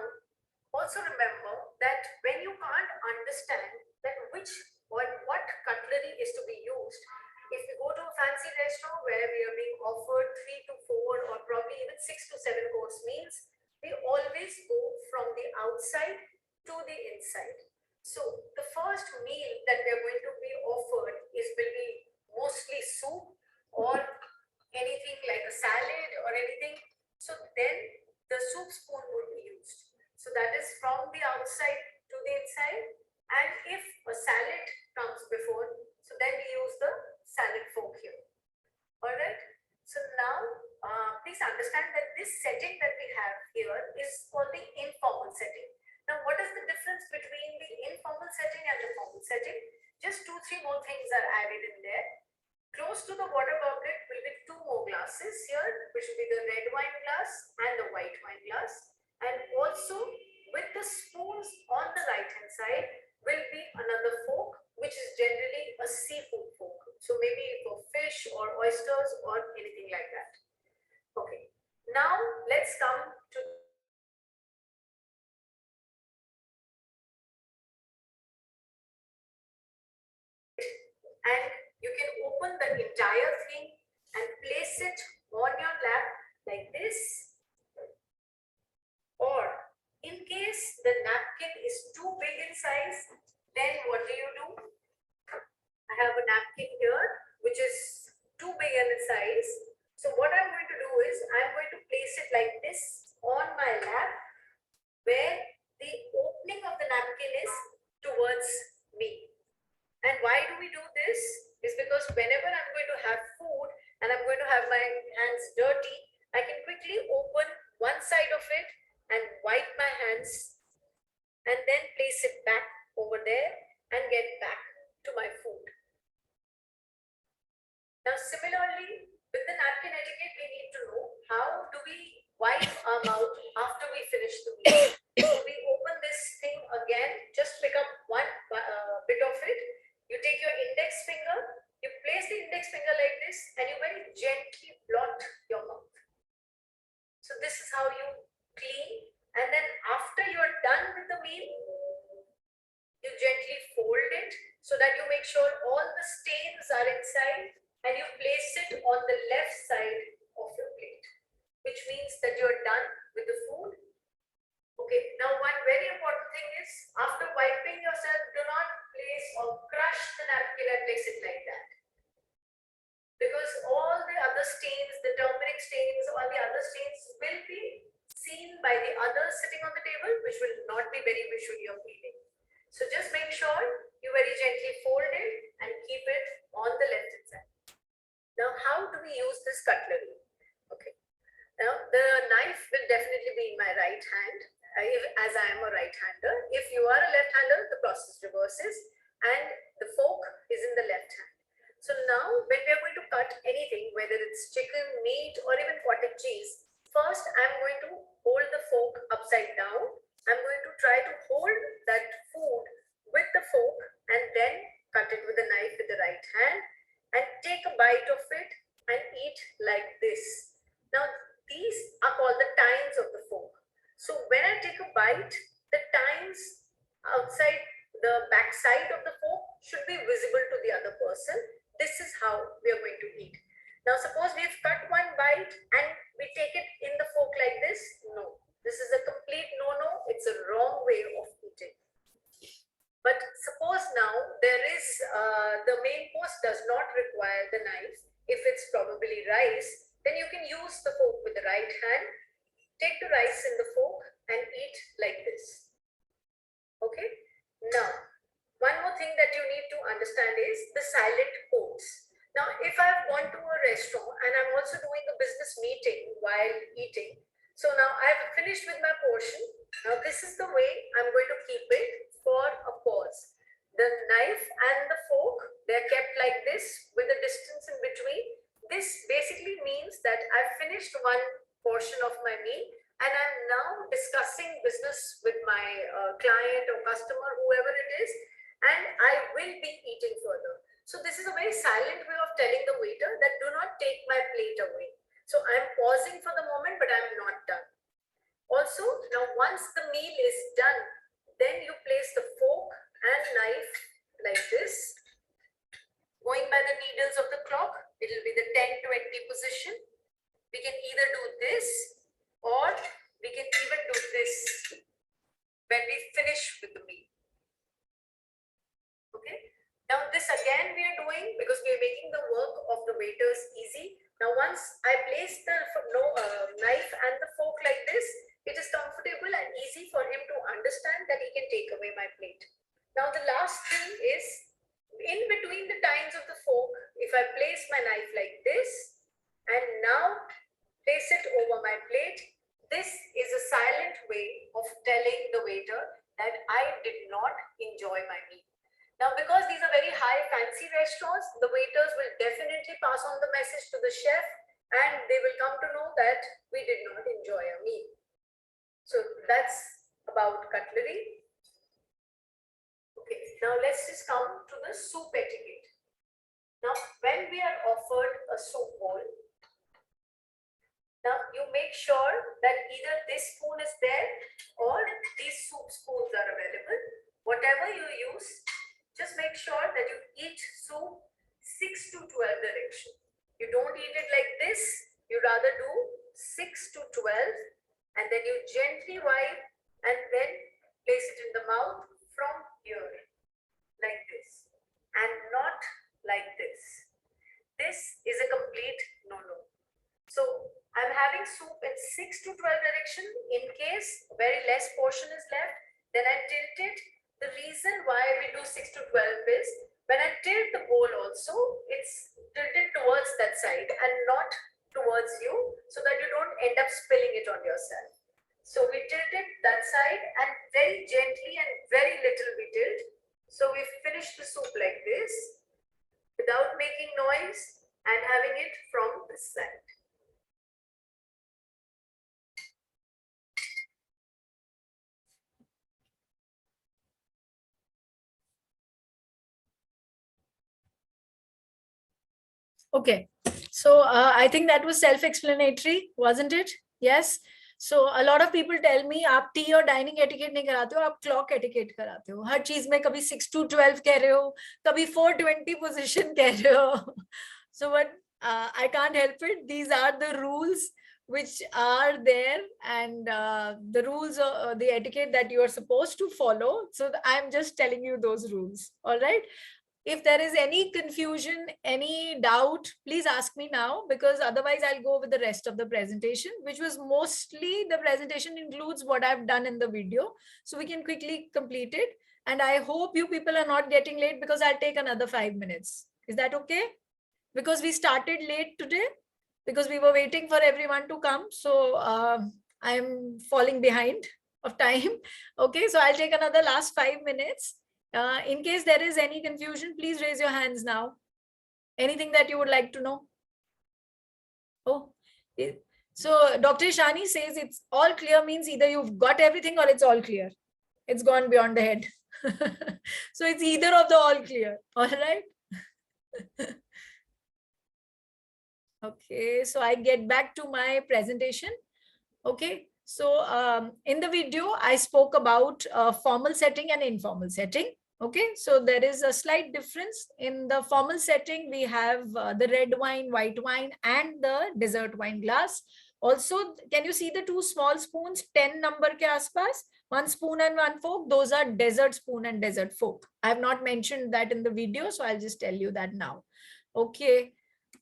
also remember that when you can't understand that which or what cutlery is to be used, if you go to a fancy restaurant where we are being offered 3 to 4 or probably even 6 to 7 course meals, we always go from the outside to the inside. So the first meal that we are going to be offered will be mostly soup or anything like a salad or anything. So then the soup spoon would be used. So that is from the outside to the inside. And if a salad comes before, so then we use the salad fork here. All right. So now please understand that this setting that we have here is called the informal setting. Now, what is the difference between the informal setting and the formal setting? Just 2-3 more things are added in there. Close to the water goblet will be 2 more glasses here, which will be the red wine glass and the white wine glass. And also with the spoons on the right hand side will be another fork, which is generally a seafood fork. So maybe for fish or oysters or anything like that. Okay. Now and you can open the entire thing and place it on your lap like this. Or in case the napkin is too big in size, then what do? I have a napkin here which is too big in size. So what I'm going to do is I'm going to place it like this on my lap, where the opening of the napkin is towards me. And why do we do this? Is because whenever I'm going to have food and I'm going to have my hands dirty, I can quickly open one side of it and wipe my hands and then place it back over there and get back to my food. Now similarly, with the napkin etiquette, we need to know how do we wipe our mouth after we finish the meal. So we open this thing again, just pick up one bit of it. You take your index finger, you place the index finger like this, and you very gently blot your mouth. So this is how you clean. And then after you're done with the meal, you gently fold it so that you make sure all the stains are inside, and you place it on the left side of your plate, which means that you're done with the food. Okay, now one very important thing is, after wiping yourself, do not place or crush the napkin and place it like that. Because all the other stains, the turmeric stains, all the other stains will be seen by the others sitting on the table, which will not be very visually appealing. So just make sure you very gently fold it and keep it on the left hand side. Now, how do we use this cutlery? Okay. Now, the knife will definitely be in my right hand, as I am a right-hander. If you are a left-hander, the process reverses, and the fork is in the left hand. So now, when we are going to cut anything, whether it's chicken, meat, or even cottage cheese, first I'm going to hold the fork upside down. I'm going to try to hold that food with the fork and then cut it with the knife with the right hand and take a bite of it and eat like this. Now, these are called the tines of the fork. So when I take a bite, the tines outside the back side of the fork should be visible to the other person. This is how we are going to eat. Now, suppose we've cut one bite and we take it in the fork like this. No, this is a complete no-no. It's a wrong way of eating. But suppose now there is, the main course does not require the knife. If it's probably rice, then you can use the fork with the right hand, take the rice in the fork and eat like this. Okay. Now, one more thing that you need to understand is the silent quotes. Now, if I've gone to a restaurant and I'm also doing a business meeting while eating, so now I've finished with my portion. Now, this is the way I'm going to keep it for a pause. The knife and the fork, they're kept like this with a distance in between. This basically means that I've finished one portion of my meal and I'm now discussing business with my client or customer, whoever it is, and I will be eating further. So this is a very silent way of telling the waiter that do not take my plate away. So I'm pausing for the moment, but I'm not done. Also, now once the meal is done, then you place the fork and knife like this. Going by the needles of the clock, it will be the 10-20 position. We can either do this or we can even do this when we finish with the meal. Okay. Now this again we are doing because we are making the work of the waiters easy. Now once I place the knife and the fork like this, it is comfortable and easy for him to understand that he can take away my plate. Now the last thing is, in between the tines of the fork, if I place my knife like this and now place it over my plate, this is a silent way of telling the waiter that I did not enjoy my meal. Now, because these are very high fancy restaurants, the waiters will definitely pass on the message to the chef and they will come to know that we did not enjoy a meal. So that's about cutlery. Okay, now let's just come to the soup etiquette. Now, when we are offered a soup bowl, now you make sure that either this spoon is there or these soup spoons are available. Whatever you use, just make sure that you eat soup 6 to 12 direction. You don't eat it like this. You rather do 6 to 12, and then you gently wipe and then place it in the mouth from here, like this, and not like this. This is a complete no-no. So I'm having soup in 6 to 12 direction. In case very less portion is left, then I tilt it. The reason why we do 6 to 12 is when I tilt the bowl also, it's tilted towards that side and not towards you, so that you don't end up spilling it on yourself. So we tilt it that side and very gently and very little we tilt. So we finish the soup like this without making noise and having it from this side. Okay, so I think that was self-explanatory, wasn't it? Yes. So a lot of people tell me, आप tea और dining etiquette नहीं कराते हो, आप clock etiquette कराते हो. हर चीज में कभी 6 to 12 कह रहे हो, कभी 4:20 position कह रहे हो. So what I can't help it. These are the rules which are there, and the rules, the etiquette that you are supposed to follow. So I'm just telling you those rules. All right. If there is any confusion, any doubt, please ask me now, because otherwise I'll go with the rest of the presentation, which was mostly, the presentation includes what I've done in the video. So we can quickly complete it. And I hope you people are not getting late, because I'll take another 5 minutes. Is that okay? Because we started late today, because we were waiting for everyone to come. So I'm falling behind of time. Okay, so I'll take another last 5 minutes. In case there is any confusion, please raise your hands now. Anything that you would like to know? Oh, so Dr. Shani says it's all clear means either you've got everything or it's all clear. It's gone beyond the head. So it's either of the all clear. All right. Okay, so I get back to my presentation. Okay, so in the video, I spoke about formal setting and informal setting. Okay, so there is a slight difference. In the formal setting, we have the red wine, white wine, and the dessert wine glass. Also, can you see the two small spoons, 10 number ke aspas? 1 spoon and 1 fork, those are dessert spoon and dessert fork. I have not mentioned that in the video, so I'll just tell you that now. Okay,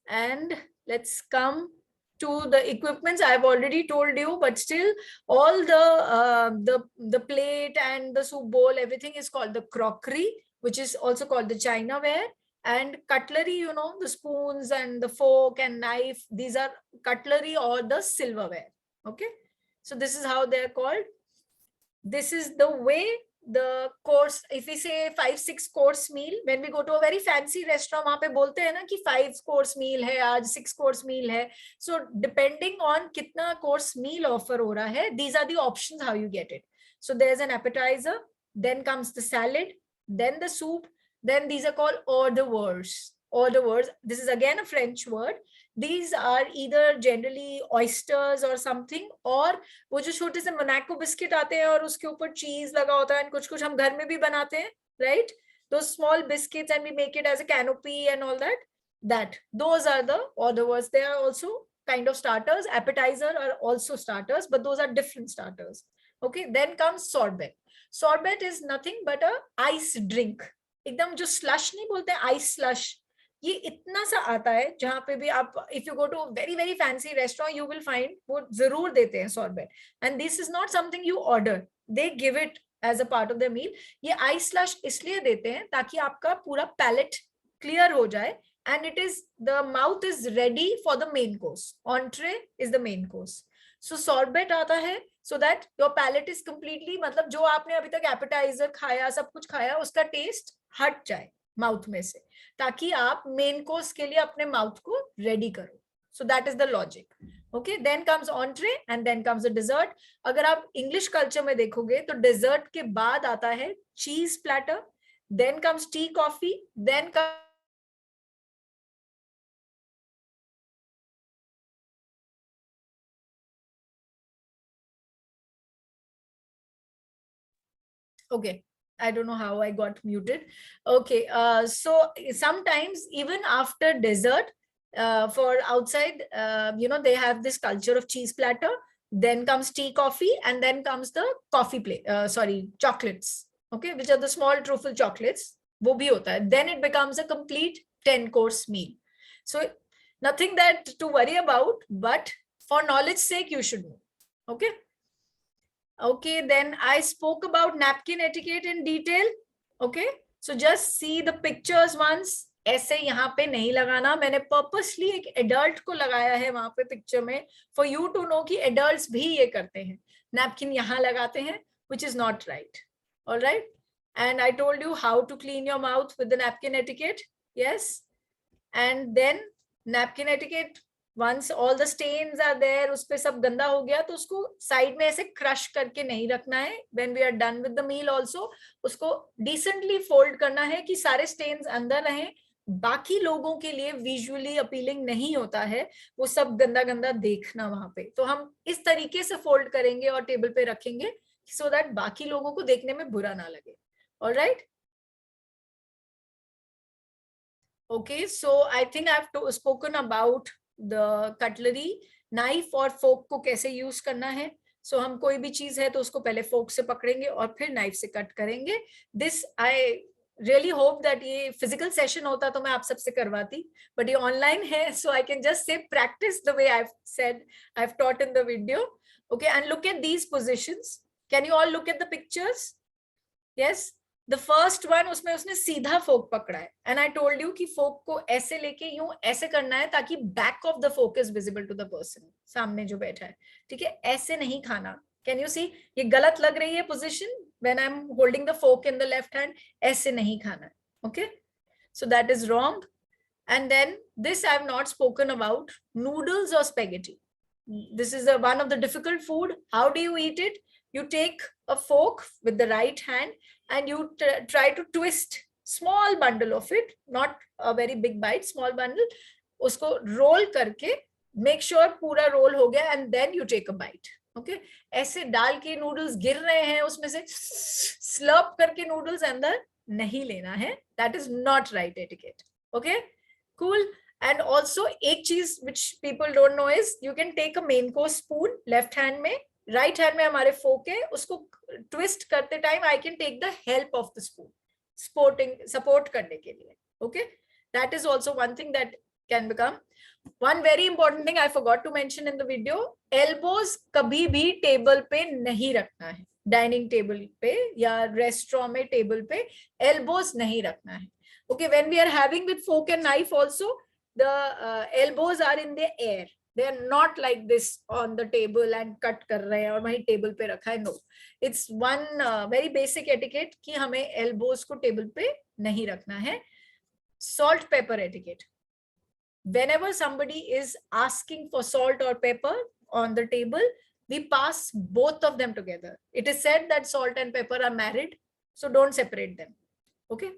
and let's come to the equipments. I've already told you, but still all the plate and the soup bowl, everything is called the crockery, which is also called the chinaware. And cutlery, you know, the spoons and the fork and knife, these are cutlery or the silverware. Okay, so this is how they're called. This is the way the course, if we say 5-6 course meal, when we go to a very fancy restaurant, वहाँ पे बोलते हैं ना कि 5 course meal है आज, 6 course meal है. So depending on कितना course meal offer हो रहा है, these are the options how you get it. So there's an appetizer, then comes the salad, then the soup, then these are called hors d'oeuvres. Hors d'oeuvres, this is again a French word. These are either generally oysters or something, और वो जो छोटे से Monaco biscuit आते हैं और उसके ऊपर चीज लगा होता है, कुछ कुछ हम घर में भी बनाते हैं, right? Those small biscuits, and we make it as a canopy and all that. Those are the hors d'oeuvres. They are also kind of starters. Appetizer are also starters, but those are different starters. Okay, then comes sorbet. Sorbet is nothing but a ice drink. एकदम जो slush नहीं बोलते हैं, ice slush. ये इतना सा आता है जहां पे भी आप, if you go to very very fancy restaurant, you will find वो जरूर देते हैं sorbet. And this is not something you order, they give it as a part of the meal. ये आइस स्लश इसलिए देते हैं ताकि आपका पूरा पैलेट क्लियर हो जाए, and it is the mouth is ready for the main course. Entree is the main course. So sorbet आता है so that your palate is completely, मतलब जो आपने अभी तक एपेटाइजर खाया, सब कुछ खाया, उसका टेस्ट हट जाए माउथ में से, ताकि आप मेन कोर्स के लिए अपने माउथ को रेडी करो. So that is the logic. Okay, then comes entree and then comes the dessert. अगर आप इंग्लिश कल्चर में देखोगे तो डिजर्ट के बाद आता है cheese platter, then comes tea coffee, then okay, I don't know how I got muted. Okay, so sometimes even after dessert, for outside, they have this culture of cheese platter, then comes tea, coffee, and then comes the coffee plate, chocolates, okay, which are the small truffle chocolates, wo bhi hota hai. Then it becomes a complete 10-course meal. So nothing that to worry about, but for knowledge sake, you should know, okay? Okay, then I spoke about napkin etiquette in detail. Okay, so just see the pictures once. ऐसे यहाँ पे नहीं लगाना, मैंने purposely एक adult को लगाया है वहां पे पिक्चर में, फॉर यू टू नो कि एडल्ट्स भी ये करते हैं, नैपकिन यहाँ लगाते हैं, which is not right. All right, and I told you how to clean your mouth with the napkin etiquette. Yes, and then napkin etiquette, once all the stains are there, उस पे सब गंदा हो गया तो उसको साइड में ऐसे क्रश करके नहीं रखना है. When we are done with the meal also, उसको decently fold करना है कि सारे stains अंदर रहें. बाकी लोगों के लिए विजुअली अपीलिंग नहीं होता है वो सब गंदा गंदा देखना वहां पे, तो हम इस तरीके से फोल्ड करेंगे और टेबल पे रखेंगे so that बाकी लोगों को देखने में बुरा ना लगे. All right. Okay, so I think I've spoken about the cutlery, knife और fork को कैसे use करना है. So हम कोई भी चीज है तो उसको पहले fork से पकड़ेंगे और फिर knife से cut करेंगे. This I really hope that ये physical session होता तो मैं आप सबसे करवाती, but ये online है, so I can just say practice the way I've taught in the video. Okay, and look at these positions. Can you all look at the pictures? Yes. The first one, उसमें उसने सीधा फोक पकड़ा है, and I told you कि फोक को ऐसे लेके यूं ऐसे करना है ताकि back of the fork is visible to the person, सामने जो बैठा है, ठीक है, ऐसे नहीं खाना. Can you see? ये गलत लग रही है position when I'm holding the fork in the left hand, ऐसे नहीं खाना है. Okay, so that is wrong. And then this I have not spoken about, noodles or spaghetti. This is one of the difficult food. How do you eat it? You take a fork with the right hand and you try to twist small bundle of it, not a very big bite, small bundle. Usko roll karke, make sure पूरा roll हो गया, and then you take a bite. Okay, ऐसे डाल के noodles गिर रहे हैं उसमें से slurp करके noodles अंदर नहीं लेना है. That is not right etiquette. Okay, cool. And also एक चीज which people don't know is you can take a main course spoon left hand में, right hand में हमारे fork है, उसको twist करते time I can take the help of the spoon, support करने के लिए. Okay, that is also one thing that can become. One very important thing I forgot to mention in the video, elbows कभी भी table पे नहीं रखना है, dining table पे या restaurant में table पे elbows नहीं रखना है. Okay, when we are having with fork and knife also, the elbows are in the air. They are not like this on the table and cut कर रहे हैं और वहीं table पे रखा है. No, it's one very basic etiquette कि हमें elbows को table पे नहीं रखना है. Salt pepper etiquette. Whenever somebody is asking for salt or pepper on the table, we pass both of them together. It is said that salt and pepper are married, so don't separate them. Okay.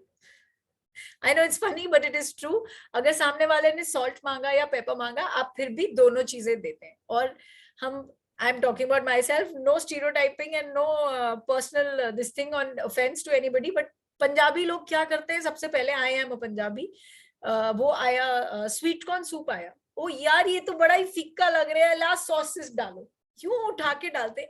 I know it's funny, but it is true. अगर सामने वाले ने salt मांगा या pepper मांगा, आप फिर भी दोनों चीजें देते हैं. और हम, I'm talking about myself, no stereotyping and no personal this thing on offense to anybody, but Punjabi लोग क्या करते हैं, सबसे पहले I am a पंजाबी, वो आया स्वीट कॉर्न सूप आया, ओ यार ये तो बड़ा ही फीका लग रहा है, ला सॉसेस डालो, क्यों उठा के डालते?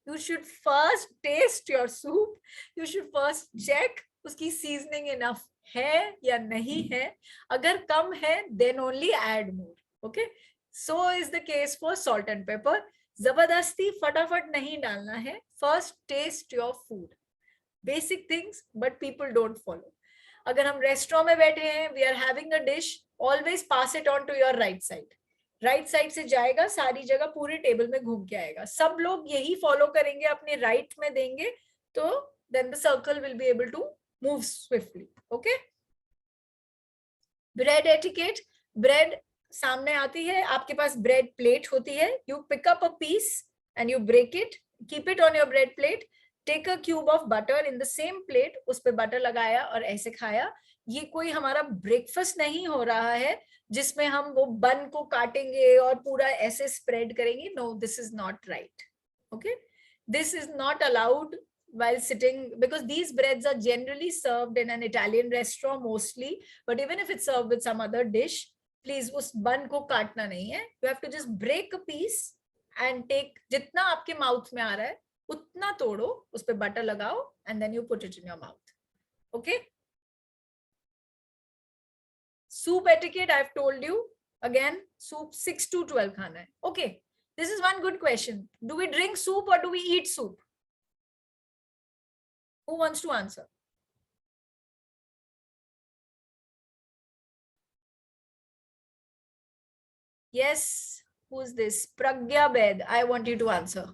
You should first taste your soup. You should first check उसकी seasoning enough है या नहीं है. अगर कम है then only add more. Okay, so is the case for salt and pepper. जबरदस्ती फटाफट नहीं डालना है. First taste your food. Basic things, but people don't follow. अगर हम रेस्टोरेंट में बैठे हैं, we are having a dish, always pass it on to your right side. Right side से जाएगा, सारी जगह पूरे टेबल में घूम के आएगा. सब लोग यही फॉलो करेंगे, अपने राइट में देंगे, तो then the circle will be able to move swiftly. Okay. Bread etiquette. Bread सामने आती है, आपके पास bread plate होती है. You pick up a piece and you break it, keep it on your bread plate. Take a cube of butter in the same plate, उस पे butter लगाया और ऐसे खाया. ये कोई हमारा ब्रेकफास्ट नहीं हो रहा है जिसमें हम वो बन को काटेंगे और पूरा ऐसे स्प्रेड करेंगे. No, this is not right. Okay, this is not allowed while sitting, because these breads are generally served in an Italian restaurant mostly, but even if it's served with some other dish, please उस bun को काटना नहीं है. You have to just break a piece and take जितना आपके mouth में आ रहा है उतना तोड़ो, उस पे butter लगाओ, and then you put it in your mouth. Okay? Soup etiquette, I've told you. Again, soup 6 to 12 khana hai. Okay. This is one good question. Do we drink soup or do we eat soup? Who wants to answer? Yes. Who's this? Pragya Bed. I want you to answer.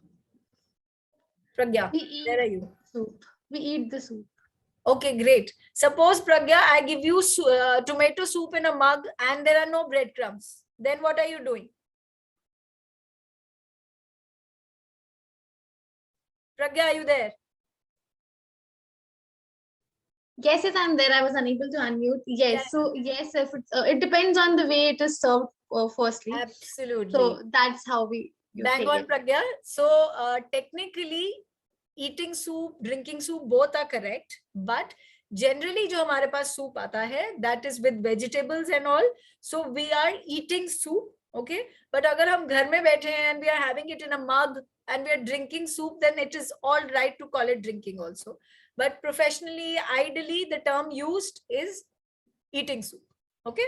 Pragya, where are you? Soup. We eat the soup. Okay, great. Suppose, Pragya, I give you tomato soup in a mug and there are no breadcrumbs. Then what are you doing? Pragya, are you there? Yes, I'm there. I was unable to unmute. Yes. Yeah. So yes, if it's, it depends on the way it is served. Firstly, absolutely. So that's how we bang on, Pragya. So technically, eating soup, drinking soup, both are correct. But generally, जो हमारे पास soup आता है, that is with vegetables and all. So we are eating soup, okay? But अगर हम घर में बैठे हैं and we are having it in a mug and we are drinking soup, then it is all right to call it drinking also. But professionally, ideally, the term used is eating soup, okay?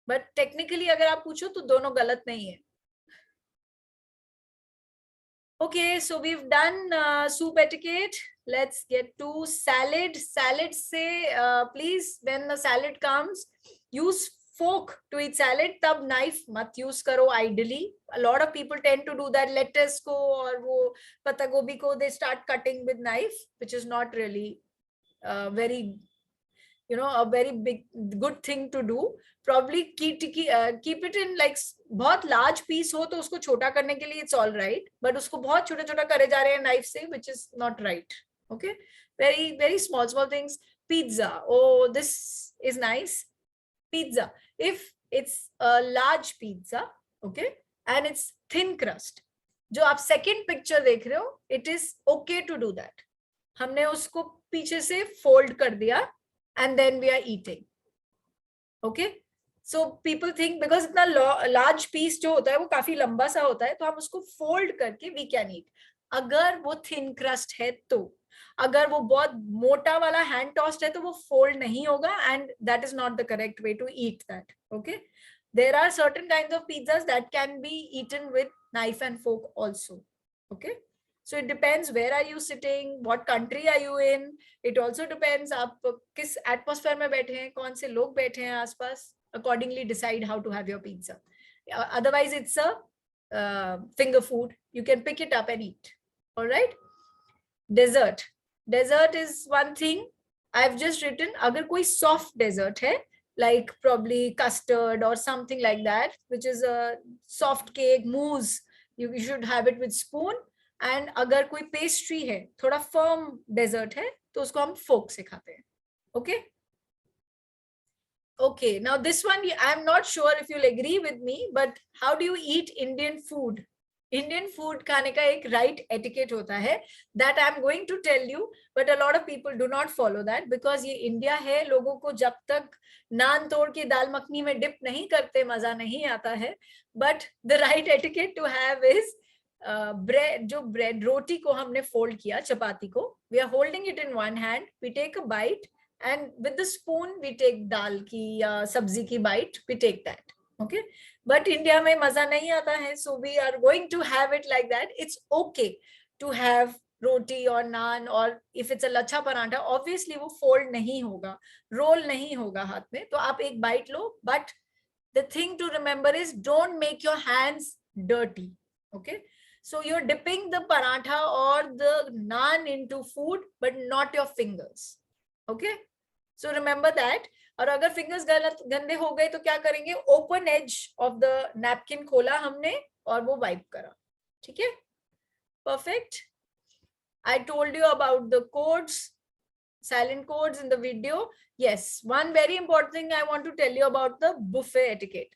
But technically, अगर आप पूछो तो दोनों गलत नहीं है. Okay, so we've done soup etiquette. Let's get to salad. Salad say, please, when the salad comes, use fork to eat salad. Tab knife mat use karo ideally. A lot of people tend to do that. Lettuce ko or wo pata gobi ko, they start cutting with knife, which is not really very, a very big good thing to do. Probably keep it in like बहुत large piece हो तो उसको छोटा करने के लिए it's all right, but उसको बहुत छोटा छोटा करे जा रहे हैं knife से, which is not right. Okay, very very small things. Pizza, oh, this is nice. Pizza, if it's a large pizza, okay, and it's thin crust, जो आप second picture देख रहे हो, it is okay to do that. हमने उसको पीछे से fold कर दिया and then we are eating. Okay, so people think because इतना large piece जो होता है वो काफी लंबा सा होता है तो हम उसको fold करके we can eat. अगर वो thin crust है तो, अगर वो बहुत मोटा वाला hand tossed है तो वो fold नहीं होगा, and that is not the correct way to eat that. Okay, there are certain kinds of pizzas that can be eaten with knife and fork also. Okay, so it depends where are you sitting, what country are you in. It also depends आप किस atmosphere में बैठे हैं, कौन से लोग बैठे हैं आसपास. Accordingly decide how to have your pizza. Otherwise it's a finger food. You can pick it up and eat. All right. Dessert is one thing. I've just written अगर कोई soft dessert है, like probably custard or something like that, which is a soft cake, mousse, you should have it with spoon. And अगर कोई pastry है, थोड़ा firm dessert है, तो उसको हम fork से खाते हैं. Okay. Okay, now this one, I'm not sure if you'll agree with me, but how do you eat Indian food? Indian food खाने का एक right etiquette होता है, that I'm going to tell you, but a lot of people do not follow that because ये India है, लोगों को जब तक नान तोड़ के दाल मखनी में dip नहीं करते मजा नहीं आता है. But the right etiquette to have is bread रोटी को हमने fold किया, चपाती को, we are holding it in one hand, we take a bite, and with the spoon we take dal ki ya sabzi ki bite, we take that. Okay, but India mein maza nahi aata hai, so we are going to have it like that. It's okay to have roti or naan, or if it's a lacha parantha, obviously wo fold nahi hoga, roll nahi hoga haath mein, to aap ek bite lo. But the thing to remember is don't make your hands dirty. Okay, so you're dipping the parantha or the naan into food, but not your fingers. Okay, so remember that. और अगर fingers गंदे हो गए तो क्या करेंगे, open edge of the napkin खोला हमने और वो वाइप करा. ठीक है, perfect. I told you about the codes, silent codes in the video. Yes, one very important thing I want to tell you about the buffet etiquette.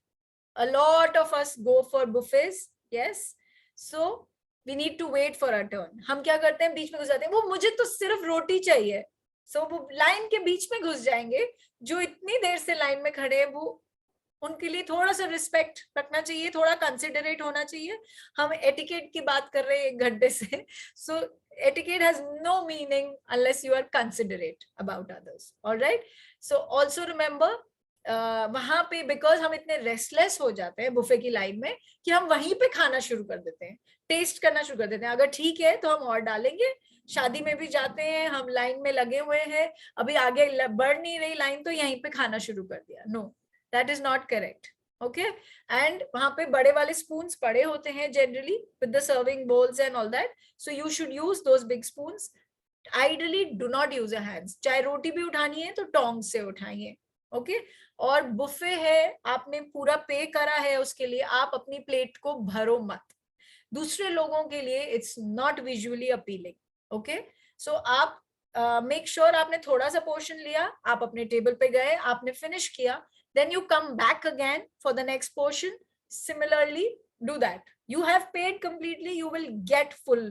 A lot of us go for buffets. Yes, so we need to wait for a turn. हम क्या करते हैं, बीच में घुस जाते हैं, वो मुझे तो सिर्फ रोटी चाहिए, सो वो लाइन के बीच में घुस जाएंगे. जो इतनी देर से लाइन में खड़े हैं, वो उनके लिए थोड़ा सा रिस्पेक्ट रखना चाहिए, थोड़ा कंसिडरेट होना चाहिए. हम एटिकेट की बात कर रहे हैं 1 घंटे से. सो etiquette has no meaning unless you are considerate about others. All right, so also remember वहां पे बिकॉज हम इतने रेस्टलेस हो जाते हैं बुफे की लाइन में कि हम वहीं पे खाना शुरू कर देते हैं, टेस्ट करना शुरू कर देते हैं. अगर ठीक है तो हम और डालेंगे. शादी में भी जाते हैं, हम लाइन में लगे हुए हैं, अभी आगे बढ़ नहीं रही लाइन, तो यहीं पे खाना शुरू कर दिया. No, that is not correct. Okay, and वहां पे बड़े वाले स्पून्स पड़े होते हैं generally with the serving bowls and all that, so you should use those big spoons. Ideally do not use your hands. चाहे रोटी भी उठानी है तो टोंग से उठाइए. ओके, और बुफे है, आपने पूरा पे करा है, उसके लिए आप अपनी प्लेट को भरो मत. दूसरे लोगों के लिए it's not visually appealing. Okay, so आप मेक श्योर आपने थोड़ा सा पोर्शन लिया, आप अपने टेबल पे गए, आपने फिनिश किया, then you come back again for the next portion. Similarly, do that. You have paid completely, you will get full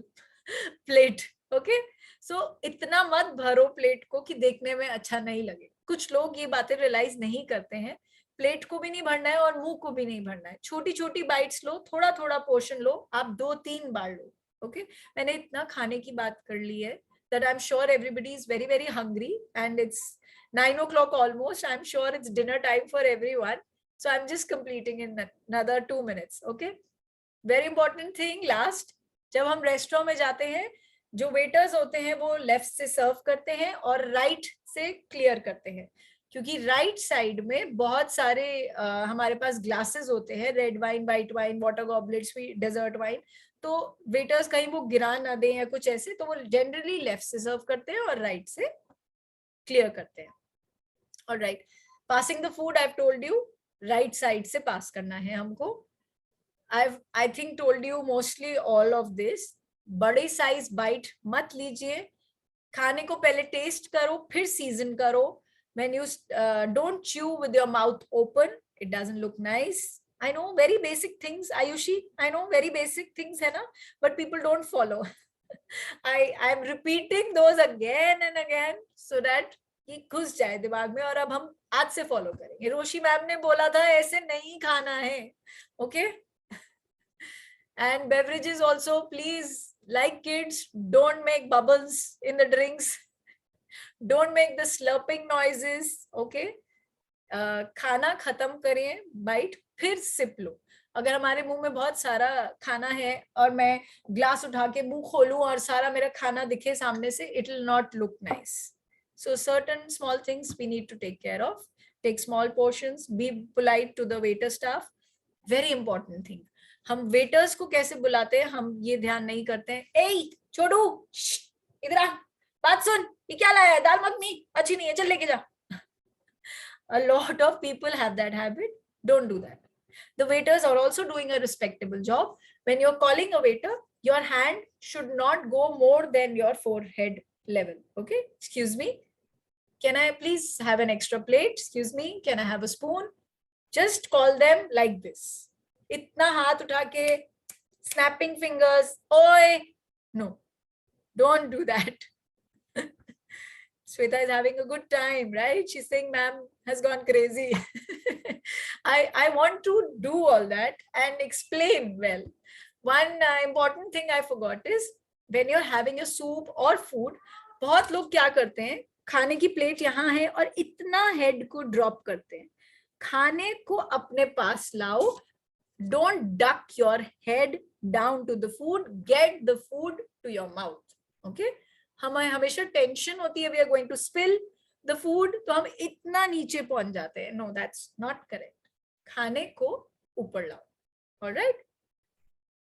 plate. Okay, so इतना मत भरो प्लेट को कि देखने में अच्छा नहीं लगे. कुछ लोग ये बातें रियलाइज नहीं करते हैं. प्लेट को भी नहीं भरना है और मुंह को भी नहीं भरना है. छोटी छोटी बाइट्स लो, थोड़ा थोड़ा पोर्शन लो, आप 2-3 बार लो. ओके, मैंने इतना खाने की बात कर ली है that I'm sure everybody is very very hungry and it's 9 o'clock almost. I'm sure it's dinner time for everyone. So I'm just completing in another 2 minutes. Okay. Very important thing last. जब हम restaurant में जाते हैं, जो waiters होते हैं वो left से सर्व करते हैं और राइट से क्लियर करते हैं, क्योंकि राइट साइड में बहुत सारे हमारे पास ग्लासेस होते हैं, red wine, white wine, water goblets, dessert wine. तो वेटर्स कहीं वो गिरा ना दें या कुछ ऐसे, तो वो जनरली लेफ्ट से सर्व करते हैं और राइट से क्लियर करते हैं. All right, passing the food I've told you, right side से pass करना है हमको. I think told you mostly all of this. बड़े size bite मत लीजिए. खाने को पहले taste करो, फिर season करो. When you don't chew with your mouth open, it doesn't look nice. I know very basic things, Ayushi. I know very basic things है ना, but people don't follow. I'm repeating those again and again so that कि घुस जाए दिमाग में और अब हम आज से फॉलो करेंगे. रोशी मैम ने बोला था ऐसे नहीं खाना है. Okay, and beverages also please, like kids, don't make bubbles in the drinks, don't make the slurping noises. Okay, खाना खत्म करिए, बाइट, फिर सिप लो. अगर हमारे मुंह में बहुत सारा खाना है और मैं ग्लास उठा के मुंह खोलूं और सारा मेरा खाना दिखे सामने से, it will not look nice. So certain small things we need to take care of. Take small portions, be polite to the waiter staff. Very important thing. हम waiters को कैसे बुलाते हैं, हम ये ध्यान नहीं करते हैं. ए छोटू, इधर आ, बात सुन, ये क्या लाया है, दाल मखनी अच्छी नहीं है, चल लेके जा. A lot of people have that habit. Don't do that. The waiters are also doing a respectable job. When you're calling a waiter, your hand should not go more than your forehead level. Okay, excuse me, can I please have an extra plate? Excuse me, can I have a spoon? Just call them like this. Itna haath utha ke, snapping fingers, oi, no, don't do that. Sweta is having a good time, right? She's saying ma'am has gone crazy. I want to do all that and explain well. One important thing I forgot is when you're having a soup or food, बहुत लोग क्या करते हैं, खाने की plate यहाँ है और इतना हेड को ड्रॉप करते हैं. खाने को अपने पास लाओ. Don't duck your head down to the food. Get the food to your mouth. Okay? हमें हमेशा टेंशन होती है, we are going to spill the food, तो हम इतना नीचे पहुंच जाते हैं. No, that's not correct. खाने को ऊपर लाओ. All right?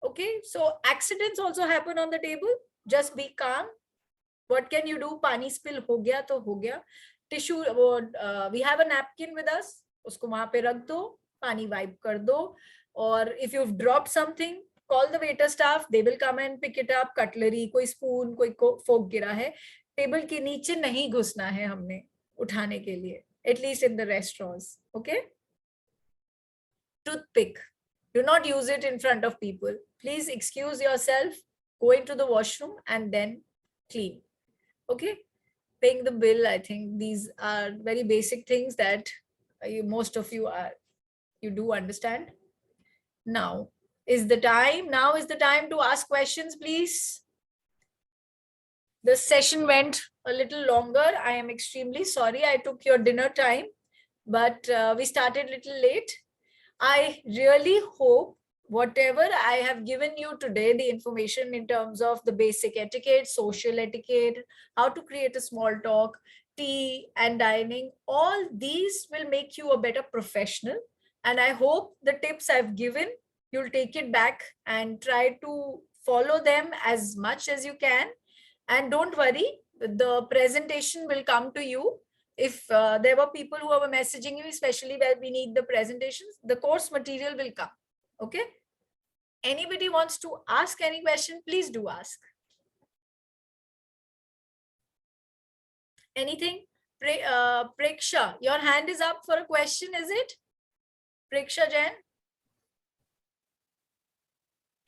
Okay, so accidents also happen on the table. Just be calm. What can you do? पानी spill हो गया तो हो गया. Tissue, we have a napkin with us. उसको वहां पे रख दो, पानी wipe कर दो. Or if you've dropped something, call the waiter staff. They will come and pick it up. Cutlery, कोई spoon, कोई fork गिरा है, टेबल के नीचे नहीं घुसना है हमने उठाने के लिए. At least in the restaurants. Okay? Toothpick. Do not use it in front of people. Please excuse yourself, go into the washroom and then clean. Okay? Paying the bill, I think these are very basic things that most of you do understand. Now is the time to ask questions, please. The session went a little longer. I am extremely sorry. I took your dinner time, but we started a little late. I really hope whatever I have given you today, the information in terms of the basic etiquette, social etiquette, how to create a small talk, tea and dining, all these will make you a better professional. And I hope the tips I've given, you'll take it back and try to follow them as much as you can. And don't worry, the presentation will come to you. If there were people who were messaging you, especially where we need the presentations, the course material will come. Okay? Anybody wants to ask any question, please do ask. Anything? Preksha, your hand is up for a question, is it? Preksha Jain?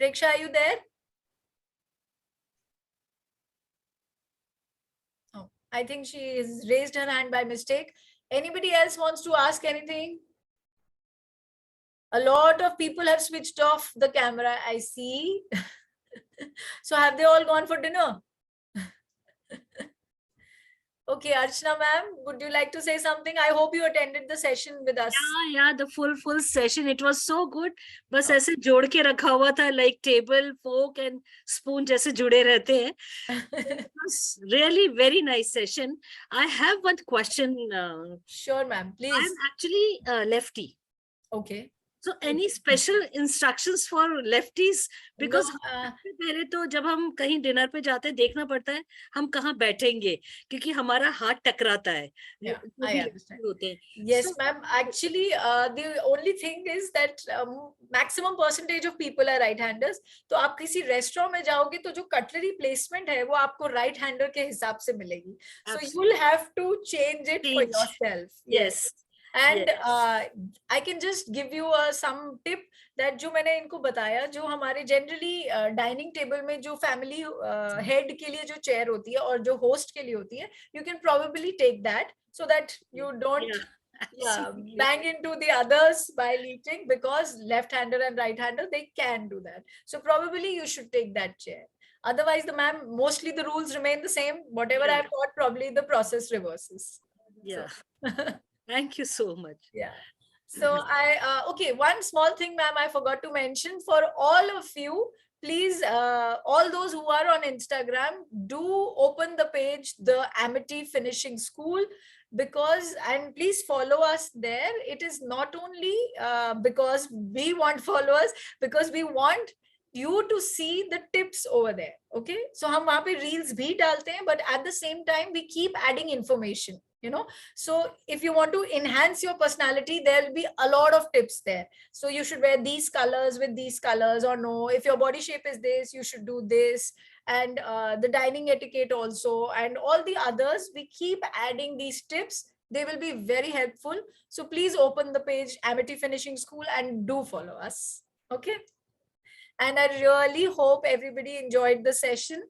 Preksha, are you there? Oh, I think she has raised her hand by mistake. Anybody else wants to ask anything? A lot of people have switched off the camera, I see. So have they all gone for dinner? Okay, Archana ma'am, would you like to say something? I hope you attended the session with us. Yeah, the full session. It was so good. बस ऐसे जोड़ के रखा हुआ था, like table, fork and spoon जैसे जुड़े रहते हैं. It was really very nice session. I have one question. Sure, ma'am. Please. I'm actually lefty. Okay. So any special instructions for lefties? Because पहले तो जब हम कहीं डिनर पे जाते हैं देखना पड़ता है हम कहाँ बैठेंगे क्योंकि हमारा हाथ टकराता है. Yeah, I understand. Yes, ma'am. Actually, the only thing is that maximum percentage of people are right-handers. तो आप किसी रेस्टोरेंट में जाओगे तो जो कटलरी प्लेसमेंट है वो आपको राइट हैंडर के हिसाब से मिलेगी. So you will have to change it for yourself. Yes. And I can just give you some tip that जो मैंने इनको बताया, जो हमारे generally dining table में जो family head के लिए जो chair होती है और जो host के लिए होती है, you can probably take that so that you don't bang into the others while eating, because left-hander and right-hander, they can do that. So probably you should take that chair. Otherwise, mostly the rules remain the same. Whatever I've taught, probably the process reverses. Yeah. So. Thank you so much. Yeah. So okay, one small thing, ma'am, I forgot to mention for all of you, please, all those who are on Instagram, do open the page, the Amity Finishing School, and please follow us there. It is not only because we want followers, because we want you to see the tips over there. Okay. So हम वहाँ पे reels भी डालते हैं, but at the same time, we keep adding information. So if you want to enhance your personality, there will be a lot of tips there. So you should wear these colors with these colors, or no, if your body shape is this, you should do this, and the dining etiquette also, and all the others. We keep adding these tips. They will be very helpful. So please open the page Amity Finishing School and do follow us. Okay. And I really hope everybody enjoyed the session.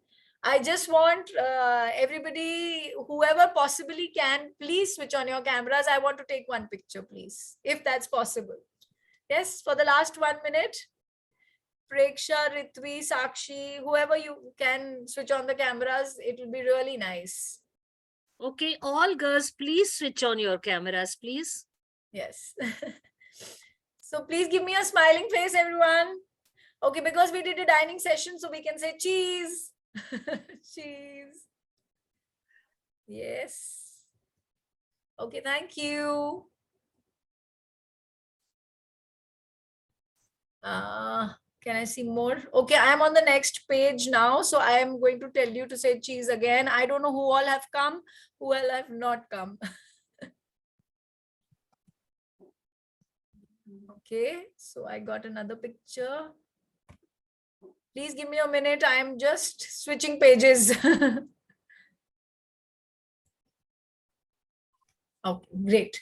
I just want everybody, whoever possibly can, please switch on your cameras. I want to take one picture, please, if that's possible. Yes, for the last 1 minute. Preksha, Ritvi, Sakshi, whoever you can switch on the cameras, it will be really nice. Okay, all girls, please switch on your cameras, please. Yes. So please give me a smiling face, everyone. Okay, because we did a dining session, so we can say cheese. Cheese. Yes. Okay, thank you. Can I see more? Okay, I am on the next page now, so I am going to tell you to say cheese again. I don't know who all have come, who all have not come. Okay, so I got another picture. Please give me a minute. I am just switching pages. Okay, great.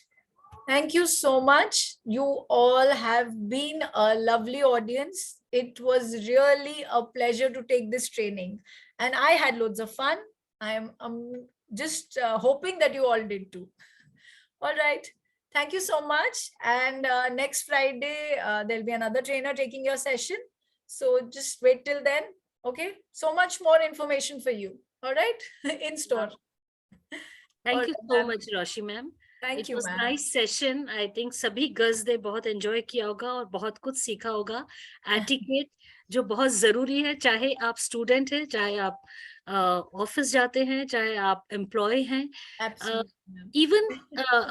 Thank you so much. You all have been a lovely audience. It was really a pleasure to take this training, and I had loads of fun. I'm just hoping that you all did too. All right. Thank you so much. And next Friday, there'll be another trainer taking your session. So just wait till then. Okay. So much more information for you. All right. In store. Thank you so much, Roshi ma'am. Thank It you, was ma'am. nice session. I think सभी girls ने बहुत enjoy किया होगा और बहुत कुछ सीखा होगा. एटिकेट जो बहुत जरूरी है, चाहे आप स्टूडेंट हैं, चाहे आप ऑफिस जाते हैं, चाहे आप एम्प्लॉय हैं, इवन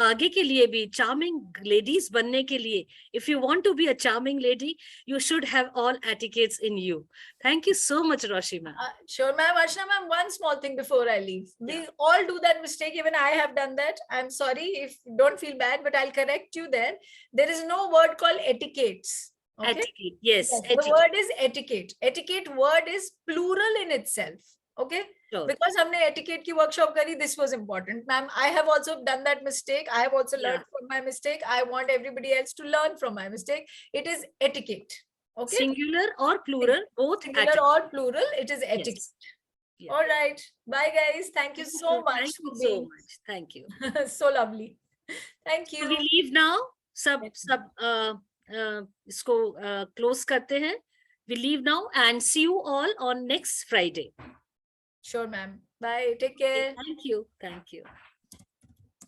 आगे के लिए भी चार्मिंग लेडीज बनने के लिए, if you want to be a charming lady, you should have all etiquettes in you. Thank you so much, Roshi ma'am. Sure, ma'am. Archana ma'am, one small thing before I leave. We all do that mistake. Even I have done that. I'm sorry if don't feel bad, but I'll correct you there. There is no word called etiquettes. Okay? Etiquette, yes. The word is etiquette. Etiquette word is plural in itself. Okay? Sure. Because हमने etiquette की workshop करी, this was important. Ma'am, I have also done that mistake. I have also learned from my mistake. I want everybody else to learn from my mistake. It is etiquette. Okay? Singular or plural, both Singular or plural, it is etiquette. Yes. All right. Bye, guys. Thank you so much. Thank you for so being much. Thank you. so lovely. Thank you. So we leave now. सब इसको close करते हैं. We leave now and see you all on next Friday. Sure, ma'am. Bye. Take care. Thank you. Thank you.